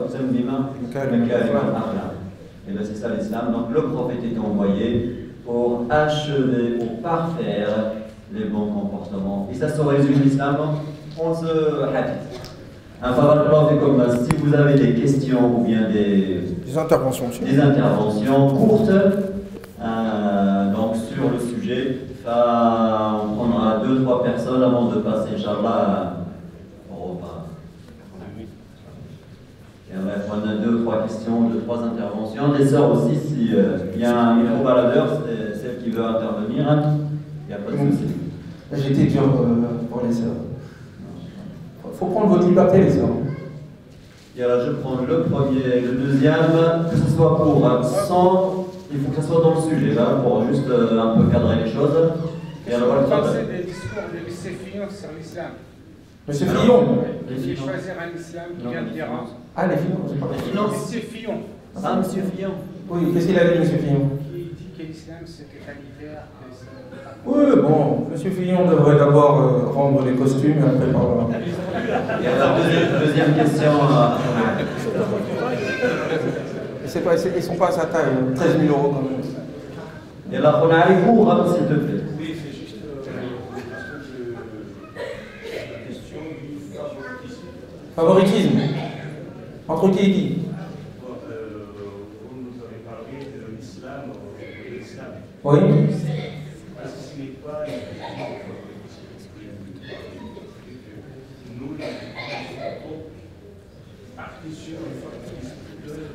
sallam. Et bien c'est ça l'islam. Donc le prophète est envoyé pour achever, pour parfaire les bons comportements. Et ça se résume l'islam en ce hadith. Si vous avez des questions ou bien des interventions courtes donc sur le sujet, on prendra 2-3 personnes avant de passer, Inch'Allah, au repas. Et on a 2-3 questions, 2-3 interventions. Les sœurs aussi, s'il y a un micro-baladeur, c'est celle qui veut intervenir, il n'y a pas de souci. J'étais dur pour les sœurs. Il faut prendre votre liberté, les sœurs. Et alors, je prends le premier, le deuxième, que ce soit pour il faut que ce soit dans le sujet, là, pour juste un peu cadrer les choses. Et alors, c'est des discours de lycée Fillon sur l'islam. Monsieur Fillon. Il faut choisir un islam qui vient de l'Iran. Ah, les Fillon, Monsieur Fillon. Ah, Monsieur Fillon. Oui, qu'est-ce qu'il a dit, Monsieur Fillon? Qui dit que l'islam c'est totalitaire. Oui, bon, Monsieur Fillon devrait d'abord rendre les costumes et après parler. Et alors, deuxième question. Ils ne sont pas à sa taille, 13 000 € quand même. Et là, on a les cours, s'il te plaît. Oui, c'est juste la question du favoritisme. Favoritisme. Entre qui et qui? Vous nous avez parlé de l'islam. Oui. Parce que ce n'est pas une question de favoritisme. Nous, les partis sur le favoritisme de l'islam,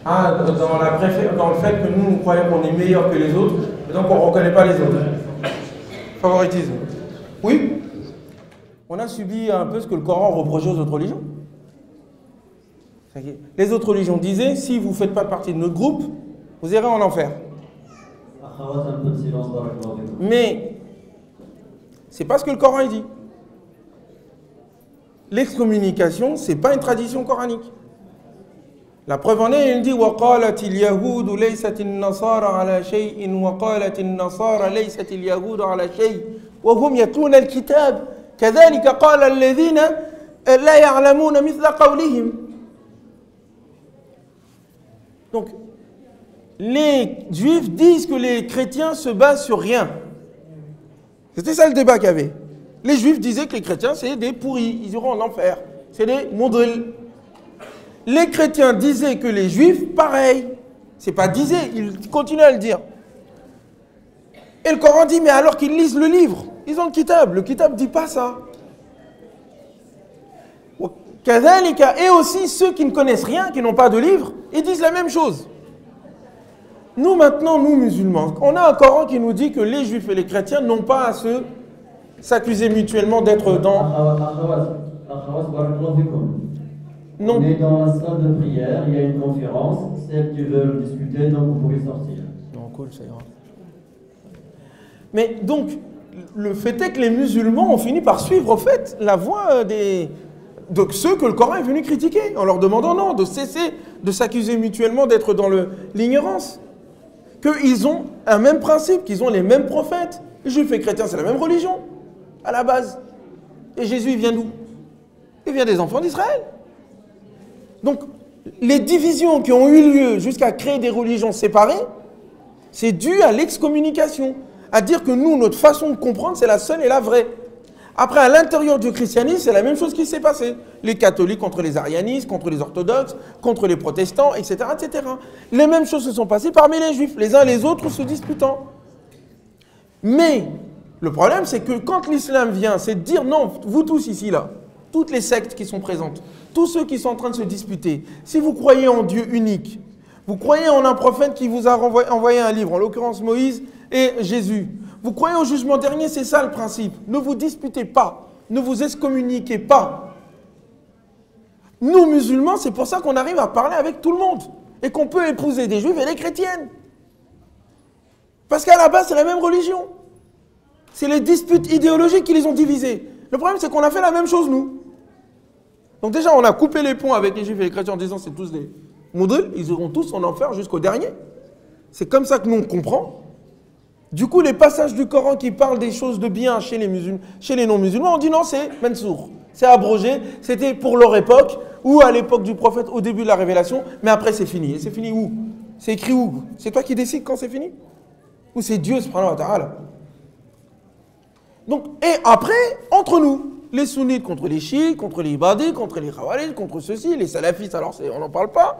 Ah, dans le fait que nous croyons qu'on est meilleur que les autres, et donc on ne reconnaît pas les autres. Favoritisme. Oui. On a subi un peu ce que le Coran reprochait aux autres religions. Les autres religions disaient, si vous ne faites pas partie de notre groupe, vous irez en enfer. Mais, c'est pas ce que le Coran dit. L'excommunication, ce n'est pas une tradition coranique. La preuve en est, il dit وَقَالَتِ الْيَهُودُ لَيْسَتِ النَّصَارَ عَلَى شَيْءٍ وَقَالَتِ النَّصَارَ لَيْسَتِ الْيَهُودُ عَلى شَيْءٍ وَهُمْ يَتْلُونَ الْكِتَابَ كَذَلِكَ قَالَ الَّذِينَ لَا يَعْلَمُونَ مِثْلَ قَوْلِهِمْ. Donc, les juifs disent que les chrétiens se basent sur rien. C'était ça le débat qu'il y avait. Les juifs disaient que les chrétiens c'est des pourris, ils iront en enfer. C'est des mondrils. Les chrétiens disaient que les juifs, pareil. C'est pas disaient, ils continuent à le dire. Et le Coran dit, mais alors qu'ils lisent le livre, ils ont le kitab ne dit pas ça. Et aussi ceux qui ne connaissent rien, qui n'ont pas de livre, ils disent la même chose. Nous maintenant, nous musulmans, on a un Coran qui nous dit que les juifs et les chrétiens n'ont pas à s'accuser mutuellement d'être dans... Non. On est dans la salle de prière, il y a une conférence, celles qui veulent discuter, donc vous pouvez sortir. Non, cool, ça ira. Mais donc, le fait est que les musulmans ont fini par suivre, au fait, la voie de ceux que le Coran est venu critiquer, en leur demandant non, de cesser de s'accuser mutuellement d'être dans l'ignorance. Qu'ils ont un même principe, qu'ils ont les mêmes prophètes. Les juifs et les chrétiens, c'est la même religion, à la base. Et Jésus, il vient d'où? Il vient des enfants d'Israël. Donc, les divisions qui ont eu lieu jusqu'à créer des religions séparées, c'est dû à l'excommunication. À dire que nous, notre façon de comprendre, c'est la seule et la vraie. Après, à l'intérieur du christianisme, c'est la même chose qui s'est passée. Les catholiques contre les arianistes, contre les orthodoxes, contre les protestants, etc., etc. Les mêmes choses se sont passées parmi les juifs, les uns les autres se disputant. Mais, le problème, c'est que quand l'islam vient, c'est de dire non, vous tous ici, là, toutes les sectes qui sont présentes, tous ceux qui sont en train de se disputer, si vous croyez en Dieu unique, vous croyez en un prophète qui vous a envoyé un livre, en l'occurrence Moïse et Jésus, vous croyez au jugement dernier, c'est ça le principe. Ne vous disputez pas, ne vous excommuniquez pas. Nous, musulmans, c'est pour ça qu'on arrive à parler avec tout le monde et qu'on peut épouser des juifs et des chrétiennes. Parce qu'à la base, c'est la même religion. C'est les disputes idéologiques qui les ont divisés. Le problème, c'est qu'on a fait la même chose, nous. Donc déjà, on a coupé les ponts avec les juifs et les chrétiens en disant c'est tous des moudres, ils iront tous en enfer jusqu'au dernier. C'est comme ça que nous, on comprend. Du coup, les passages du Coran qui parlent des choses de bien chez les non-musulmans, on dit non, c'est mansour. C'est abrogé, c'était pour leur époque, ou à l'époque du prophète, au début de la révélation, mais après c'est fini. Et c'est fini où? C'est écrit où? C'est toi qui décides quand c'est fini? Ou c'est Dieu, subhanahu wa ta'ala? Donc, et après, entre nous, les sunnites contre les chiites, contre les ibadis, contre les khawarij, contre ceux-ci, les salafistes, alors on n'en parle pas.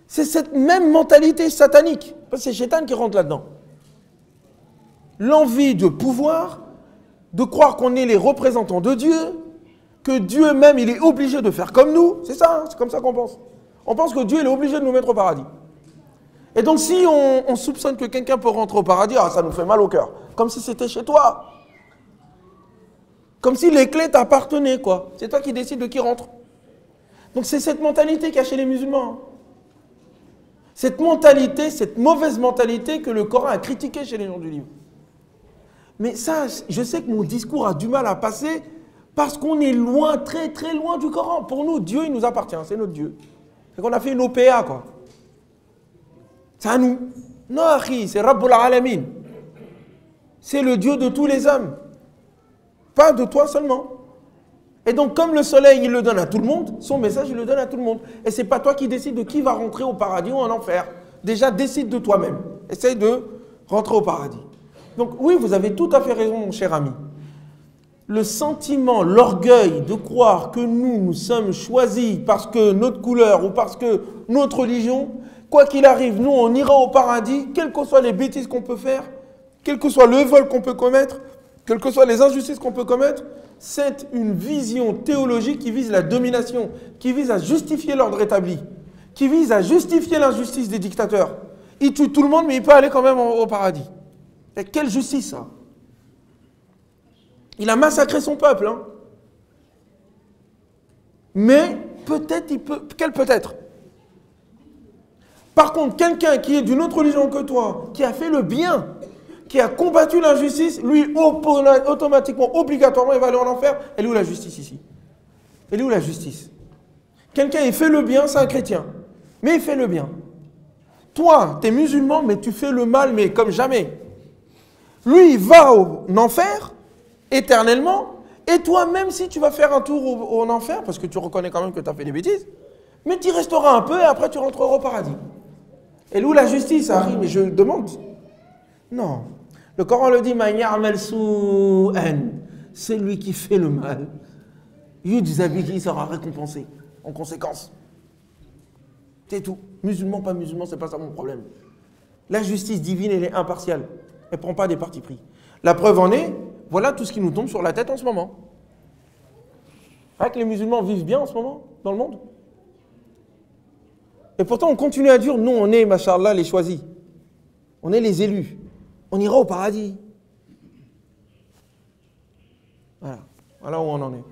C'est cette même mentalité satanique. Parce que c'est Shaitan qui rentre là-dedans. L'envie de pouvoir, de croire qu'on est les représentants de Dieu, que Dieu même, il est obligé de faire comme nous. C'est ça, hein, c'est comme ça qu'on pense. On pense que Dieu, il est obligé de nous mettre au paradis. Et donc, si on soupçonne que quelqu'un peut rentrer au paradis, ah, ça nous fait mal au cœur. Comme si c'était chez toi. Comme si les clés t'appartenaient, quoi. C'est toi qui décides de qui rentre. Donc, c'est cette mentalité qu'il y a chez les musulmans. Cette mentalité, cette mauvaise mentalité que le Coran a critiquée chez les gens du livre. Mais ça, je sais que mon discours a du mal à passer parce qu'on est loin, très très loin du Coran. Pour nous, Dieu, il nous appartient, c'est notre Dieu. C'est qu'on a fait une OPA, quoi. C'est à nous. Non, Akhi, c'est Rabbul Alamin. C'est le Dieu de tous les hommes. Pas de toi seulement. Et donc, comme le soleil, il le donne à tout le monde, son message, il le donne à tout le monde. Et c'est pas toi qui décides de qui va rentrer au paradis ou en enfer. Déjà, décide de toi-même. Essaye de rentrer au paradis. Donc, oui, vous avez tout à fait raison, mon cher ami. Le sentiment, l'orgueil de croire que nous sommes choisis parce que notre couleur ou parce que notre religion, quoi qu'il arrive, nous, on ira au paradis, quelles que soient les bêtises qu'on peut faire, quel que soit le vol qu'on peut commettre, quelles que soient les injustices qu'on peut commettre, c'est une vision théologique qui vise la domination, qui vise à justifier l'ordre établi, qui vise à justifier l'injustice des dictateurs. Il tue tout le monde, mais il peut aller quand même au paradis. Et quelle justice, ça? Il a massacré son peuple. Hein. Mais peut-être il peut... Quel peut-être? Par contre, quelqu'un qui est d'une autre religion que toi, qui a fait le bien, qui a combattu l'injustice, lui, automatiquement, obligatoirement, il va aller en enfer. Elle est où la justice ici? Elle est où la justice? Quelqu'un, il fait le bien, c'est un chrétien. Mais il fait le bien. Toi, tu es musulman, mais tu fais le mal, mais comme jamais. Lui, il va en enfer, éternellement, et toi, même si tu vas faire un tour en enfer, parce que tu reconnais quand même que tu as fait des bêtises, mais tu y resteras un peu, et après tu rentreras au paradis. Et où la justice arrive? Mais je demande. Non. Le Coran le dit, c'est lui qui fait le mal. Il sera récompensé, en conséquence. C'est tout. Musulman, pas musulman, c'est pas ça mon problème. La justice divine, elle est impartiale. Elle ne prend pas des partis pris. La preuve en est, voilà tout ce qui nous tombe sur la tête en ce moment. Que les musulmans vivent bien en ce moment, dans le monde. Et pourtant, on continue à dire, nous, on est, machallah, les choisis. On est les élus. On ira au paradis. Voilà. Voilà où on en est.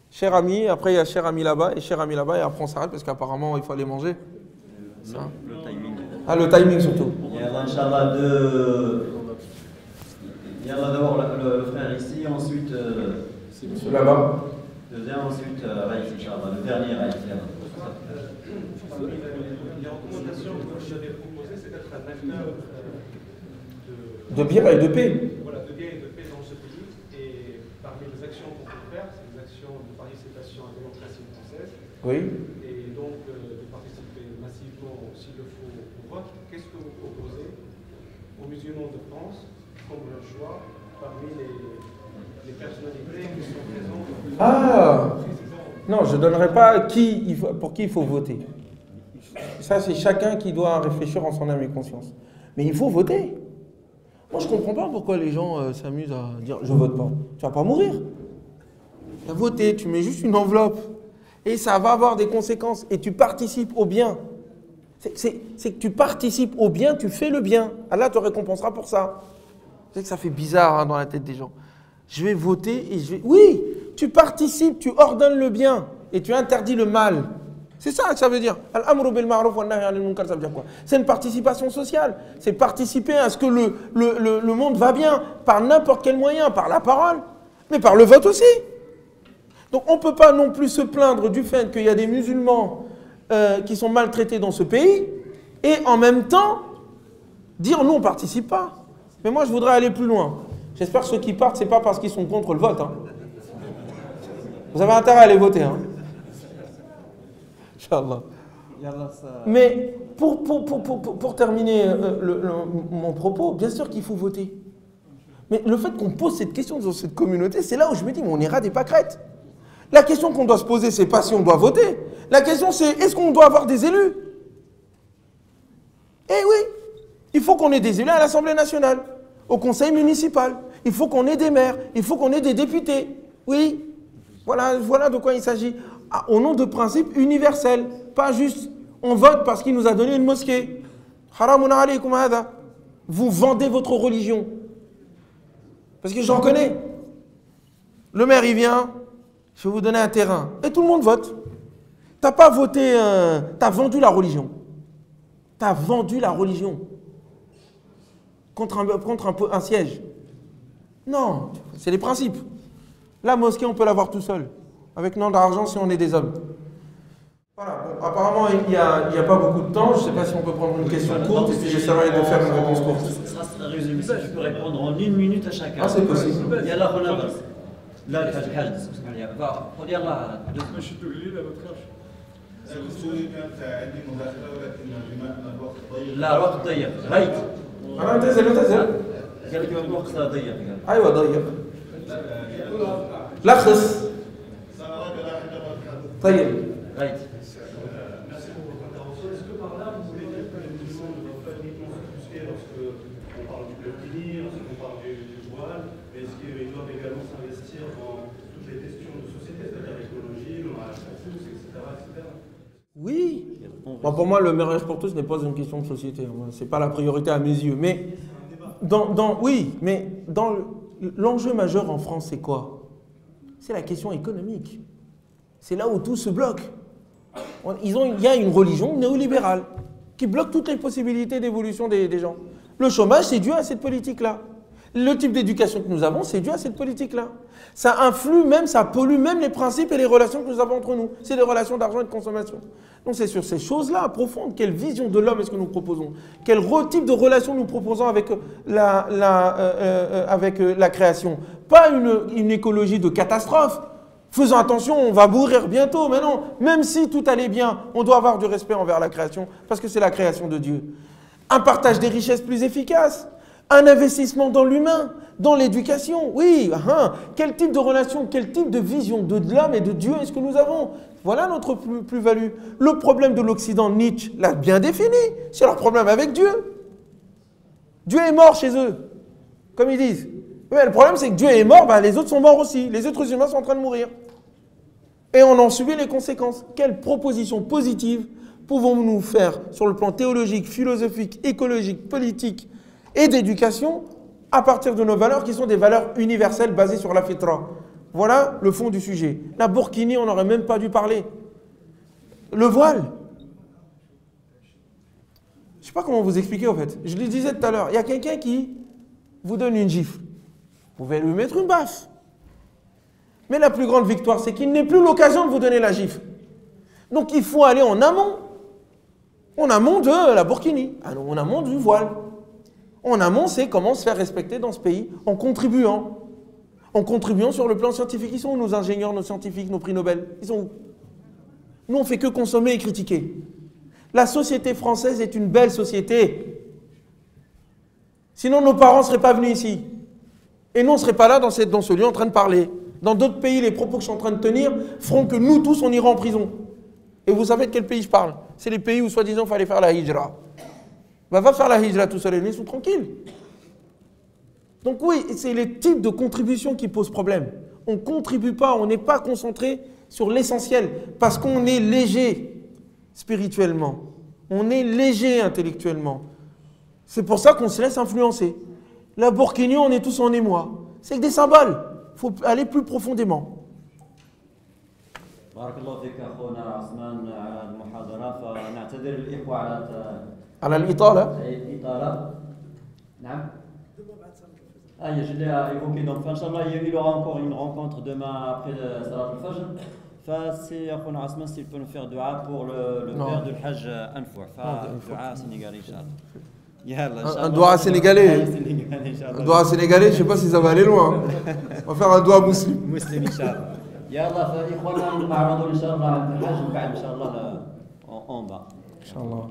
Cher ami, après il y a cher ami là-bas, et cher ami là-bas, et après on s'arrête parce qu'apparemment, il faut aller manger. Ça. Le timing. Ah, le timing surtout. Il y a Inch'Allah il y a d'abord le frère ici, ensuite c'est monsieur là-bas. Deuxième, ensuite Raïs, Inch'Allah, le dernier Raïs. Les recommandations que vous avez proposées, c'est d'être un acteur de bien et de paix. Voilà, de bien et de paix dans ce pays. Et parmi les actions qu'on peut faire, c'est les actions de participation à la démocratie française. Oui. Et donc de participer massivement, s'il le faut, au vote. Qu'est-ce que vous proposez aux musulmans de France comme un choix parmi les personnalités qui sont présentes? Ah non, je ne donnerai pas pour qui il faut voter. Ça, c'est chacun qui doit réfléchir en son âme et conscience. Mais il faut voter. Moi, je ne comprends pas pourquoi les gens s'amusent à dire « je vote pas ». Tu ne vas pas mourir. Voter, tu mets juste une enveloppe. Et ça va avoir des conséquences. Et tu participes au bien. C'est que tu participes au bien, tu fais le bien. Allah te récompensera pour ça. C'est que ça fait bizarre dans la tête des gens. Je vais voter et je vais... Oui, tu participes, tu ordonnes le bien et tu interdis le mal. C'est ça que ça veut dire. Al-amru bil ma'ruf wa nahy 'anil munkar, ça veut dire quoi? C'est une participation sociale. C'est participer à ce que le monde va bien par n'importe quel moyen, par la parole, mais par le vote aussi. Donc on ne peut pas non plus se plaindre du fait qu'il y a des musulmans qui sont maltraités dans ce pays et en même temps dire nous on ne participe pas. Mais moi je voudrais aller plus loin. J'espère que ceux qui partent, ce n'est pas parce qu'ils sont contre le vote. Hein. Vous avez intérêt à aller voter. Hein. Inch'Allah. Mais pour terminer mon propos, bien sûr qu'il faut voter. Mais le fait qu'on pose cette question dans cette communauté, c'est là où je me dis, mais on ira des pâquerettes. La question qu'on doit se poser, c'est pas si on doit voter. La question, c'est est-ce qu'on doit avoir des élus? Eh oui, il faut qu'on ait des élus à l'Assemblée nationale, au conseil municipal. Il faut qu'on ait des maires, il faut qu'on ait des députés. Oui, voilà de quoi il s'agit. Ah, au nom de principes universels, pas juste on vote parce qu'il nous a donné une mosquée. Haramun alaykum hada. Vous vendez votre religion. Parce que j'en connais. Le maire, il vient, je vais vous donner un terrain. Et tout le monde vote. T'as pas voté, t'as vendu la religion. T'as vendu la religion. Contre un siège. Non, c'est les principes. La mosquée, on peut l'avoir tout seul. Avec non d'argent si on est des hommes. Voilà, bon, apparemment, il n'y a pas beaucoup de temps. Je ne sais pas si on peut prendre une question courte et puis j'essaierai de faire une réponse courte. Ça sera résumé. Si tu peux répondre en 1 minute à chacun. Ah, c'est possible. Il y a la relance. Là, il y a le cas. On dire là. لا الوقت ضيق غيت انا انتظر قال لك الوقت ضيق ايوه ضيق لخص طيب غيت Oui. Bon, pour moi, le mariage pour tous n'est pas une question de société. Ce n'est pas la priorité à mes yeux. Mais l'enjeu majeur en France, c'est quoi? C'est la question économique. C'est là où tout se bloque. Il y a une religion néolibérale qui bloque toutes les possibilités d'évolution des gens. Le chômage, c'est dû à cette politique-là. Le type d'éducation que nous avons, c'est dû à cette politique-là. Ça influe même, ça pollue même les principes et les relations que nous avons entre nous. C'est des relations d'argent et de consommation. Donc c'est sur ces choses-là profondes, quelle vision de l'homme est-ce que nous proposons? Quel type de relation nous proposons avec la création? Pas une écologie de catastrophe. Faisons attention, on va mourir bientôt. Mais non, même si tout allait bien, on doit avoir du respect envers la création parce que c'est la création de Dieu. Un partage des richesses plus efficace. Un investissement dans l'humain, dans l'éducation. Oui, quel type de relation, quel type de vision de l'homme et de Dieu est-ce que nous avons? Voilà notre plus-value. Le problème de l'Occident, Nietzsche l'a bien défini. C'est leur problème avec Dieu. Dieu est mort chez eux, comme ils disent. Mais le problème, c'est que Dieu est mort, les autres sont morts aussi. Les êtres humains sont en train de mourir. Et on en subit les conséquences. Quelle proposition positive pouvons-nous faire sur le plan théologique, philosophique, écologique, politique et d'éducation à partir de nos valeurs qui sont des valeurs universelles basées sur la fitra. Voilà le fond du sujet. La burkini, on n'aurait même pas dû parler. Le voile. Je ne sais pas comment vous expliquer en fait. Je le disais tout à l'heure, il y a quelqu'un qui vous donne une gifle. Vous pouvez lui mettre une baffe. Mais la plus grande victoire, c'est qu'il n'ait plus l'occasion de vous donner la gifle. Donc il faut aller en amont. En amont de la burkini, en amont du voile. En amont, c'est comment se faire respecter dans ce pays en contribuant. En contribuant sur le plan scientifique. Ils sont où nos ingénieurs, nos scientifiques, nos prix Nobel? Ils sont où? Nous, on ne fait que consommer et critiquer. La société française est une belle société. Sinon, nos parents ne seraient pas venus ici. Et nous, on ne serait pas là dans ce lieu en train de parler. Dans d'autres pays, les propos que je suis en train de tenir feront que nous tous, on ira en prison. Et vous savez de quel pays je parle? C'est les pays où, soi-disant, il fallait faire la hijra. Va faire la hijra tout seul et ils sont tranquilles. Donc oui, c'est les types de contributions qui posent problème. On ne contribue pas, on n'est pas concentré sur l'essentiel, parce qu'on est léger spirituellement, on est léger intellectuellement. C'est pour ça qu'on se laisse influencer. La Burkini, on est tous en émoi. C'est que des symboles, il faut aller plus profondément. بارك الله فيك اخونا عثمان على المحاضره فنعتذر للاخوه على الإطالة. الاطاله نعم je l'ai évoqué donc Inch'Allah il aura encore une rencontre demain après Salat al-Fajr c'est اخونا عثمان s'il peut nous faire dua pour le père de l'Hajj Anfou dua sénégalais Inch'Allah. Un doigt sénégalais. Un doigt sénégalais, je ne sais pas si ça va aller loin. On va faire un doigt musulman. مسلم ان شاء الله يلا فاخواننا نعرضوا ان شاء الله عند الحج من بعد ان شاء الله اون با ان شاء الله.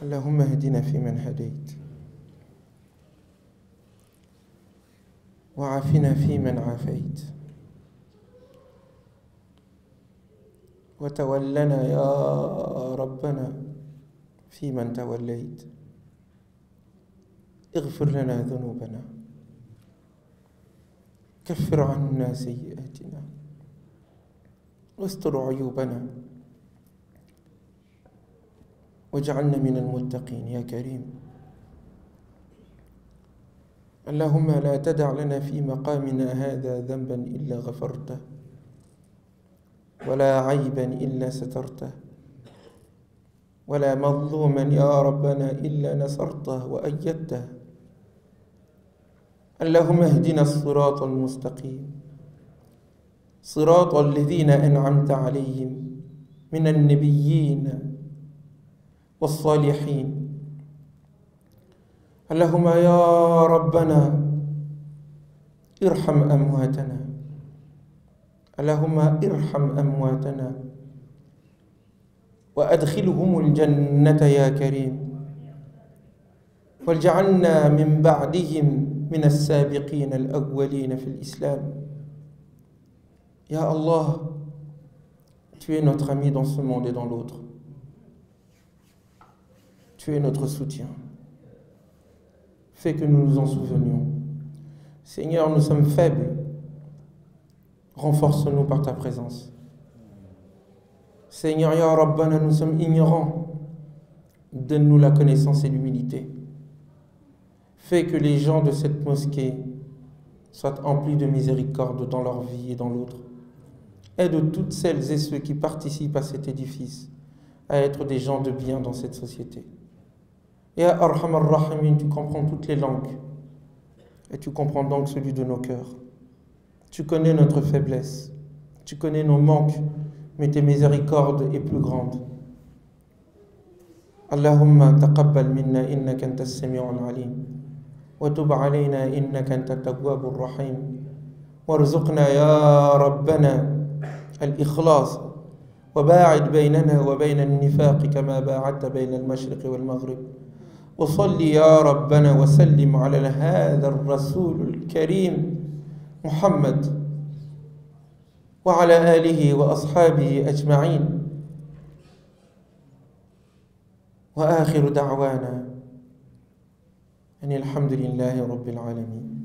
اللهم اهدنا فيمن هديت وعافنا فيمن عافيت وتولنا يا ربنا فيمن توليت اغفر لنا ذنوبنا كفر عنا سيئاتنا واستر عيوبنا واجعلنا من المتقين يا كريم. اللهم لا تدع لنا في مقامنا هذا ذنبا إلا غفرته ولا عيبا إلا سترته ولا مظلوما يا ربنا إلا نصرته وأيدته. اللهم اهدنا الصراط المستقيم صراط الذين أنعمت عليهم من النبيين والصالحين. اللهم يا ربنا ارحم أمواتنا اللهم ارحم أمواتنا وأدخلهم الجنة يا كريم واجعلنا من بعدهم من السابقين الأولين في الإسلام. Ya Allah, tu es notre ami dans ce monde et dans l'autre. Tu es notre soutien. Fais que nous nous en souvenions. Seigneur, nous sommes faibles. Renforce-nous par ta présence. Seigneur, Ya Rabbana, nous sommes ignorants. Donne-nous la connaissance et l'humilité. Fais que les gens de cette mosquée soient emplis de miséricorde dans leur vie et dans l'autre. Aide toutes celles et ceux qui participent à cet édifice à être des gens de bien dans cette société. Ya Arham Ar-Rahimin, tu comprends toutes les langues et tu comprends donc celui de nos cœurs. Tu connais notre faiblesse, tu connais nos manques, mais tes miséricordes est plus grande. Allahumma taqabbal minna innaka anta as-sami'ul 'alim wa tub 'alayna innaka anta at-tawwabur rahim warzuqna ya rabbana al-ikhlas wa ba'id baynana wa bayna an-nifaq kama ba'adta bayna al-mashriq wal-maghrib. وصل يا ربنا وسلم على هذا الرسول الكريم محمد وعلى آله وأصحابه أجمعين وآخر دعوانا أن الحمد لله رب العالمين.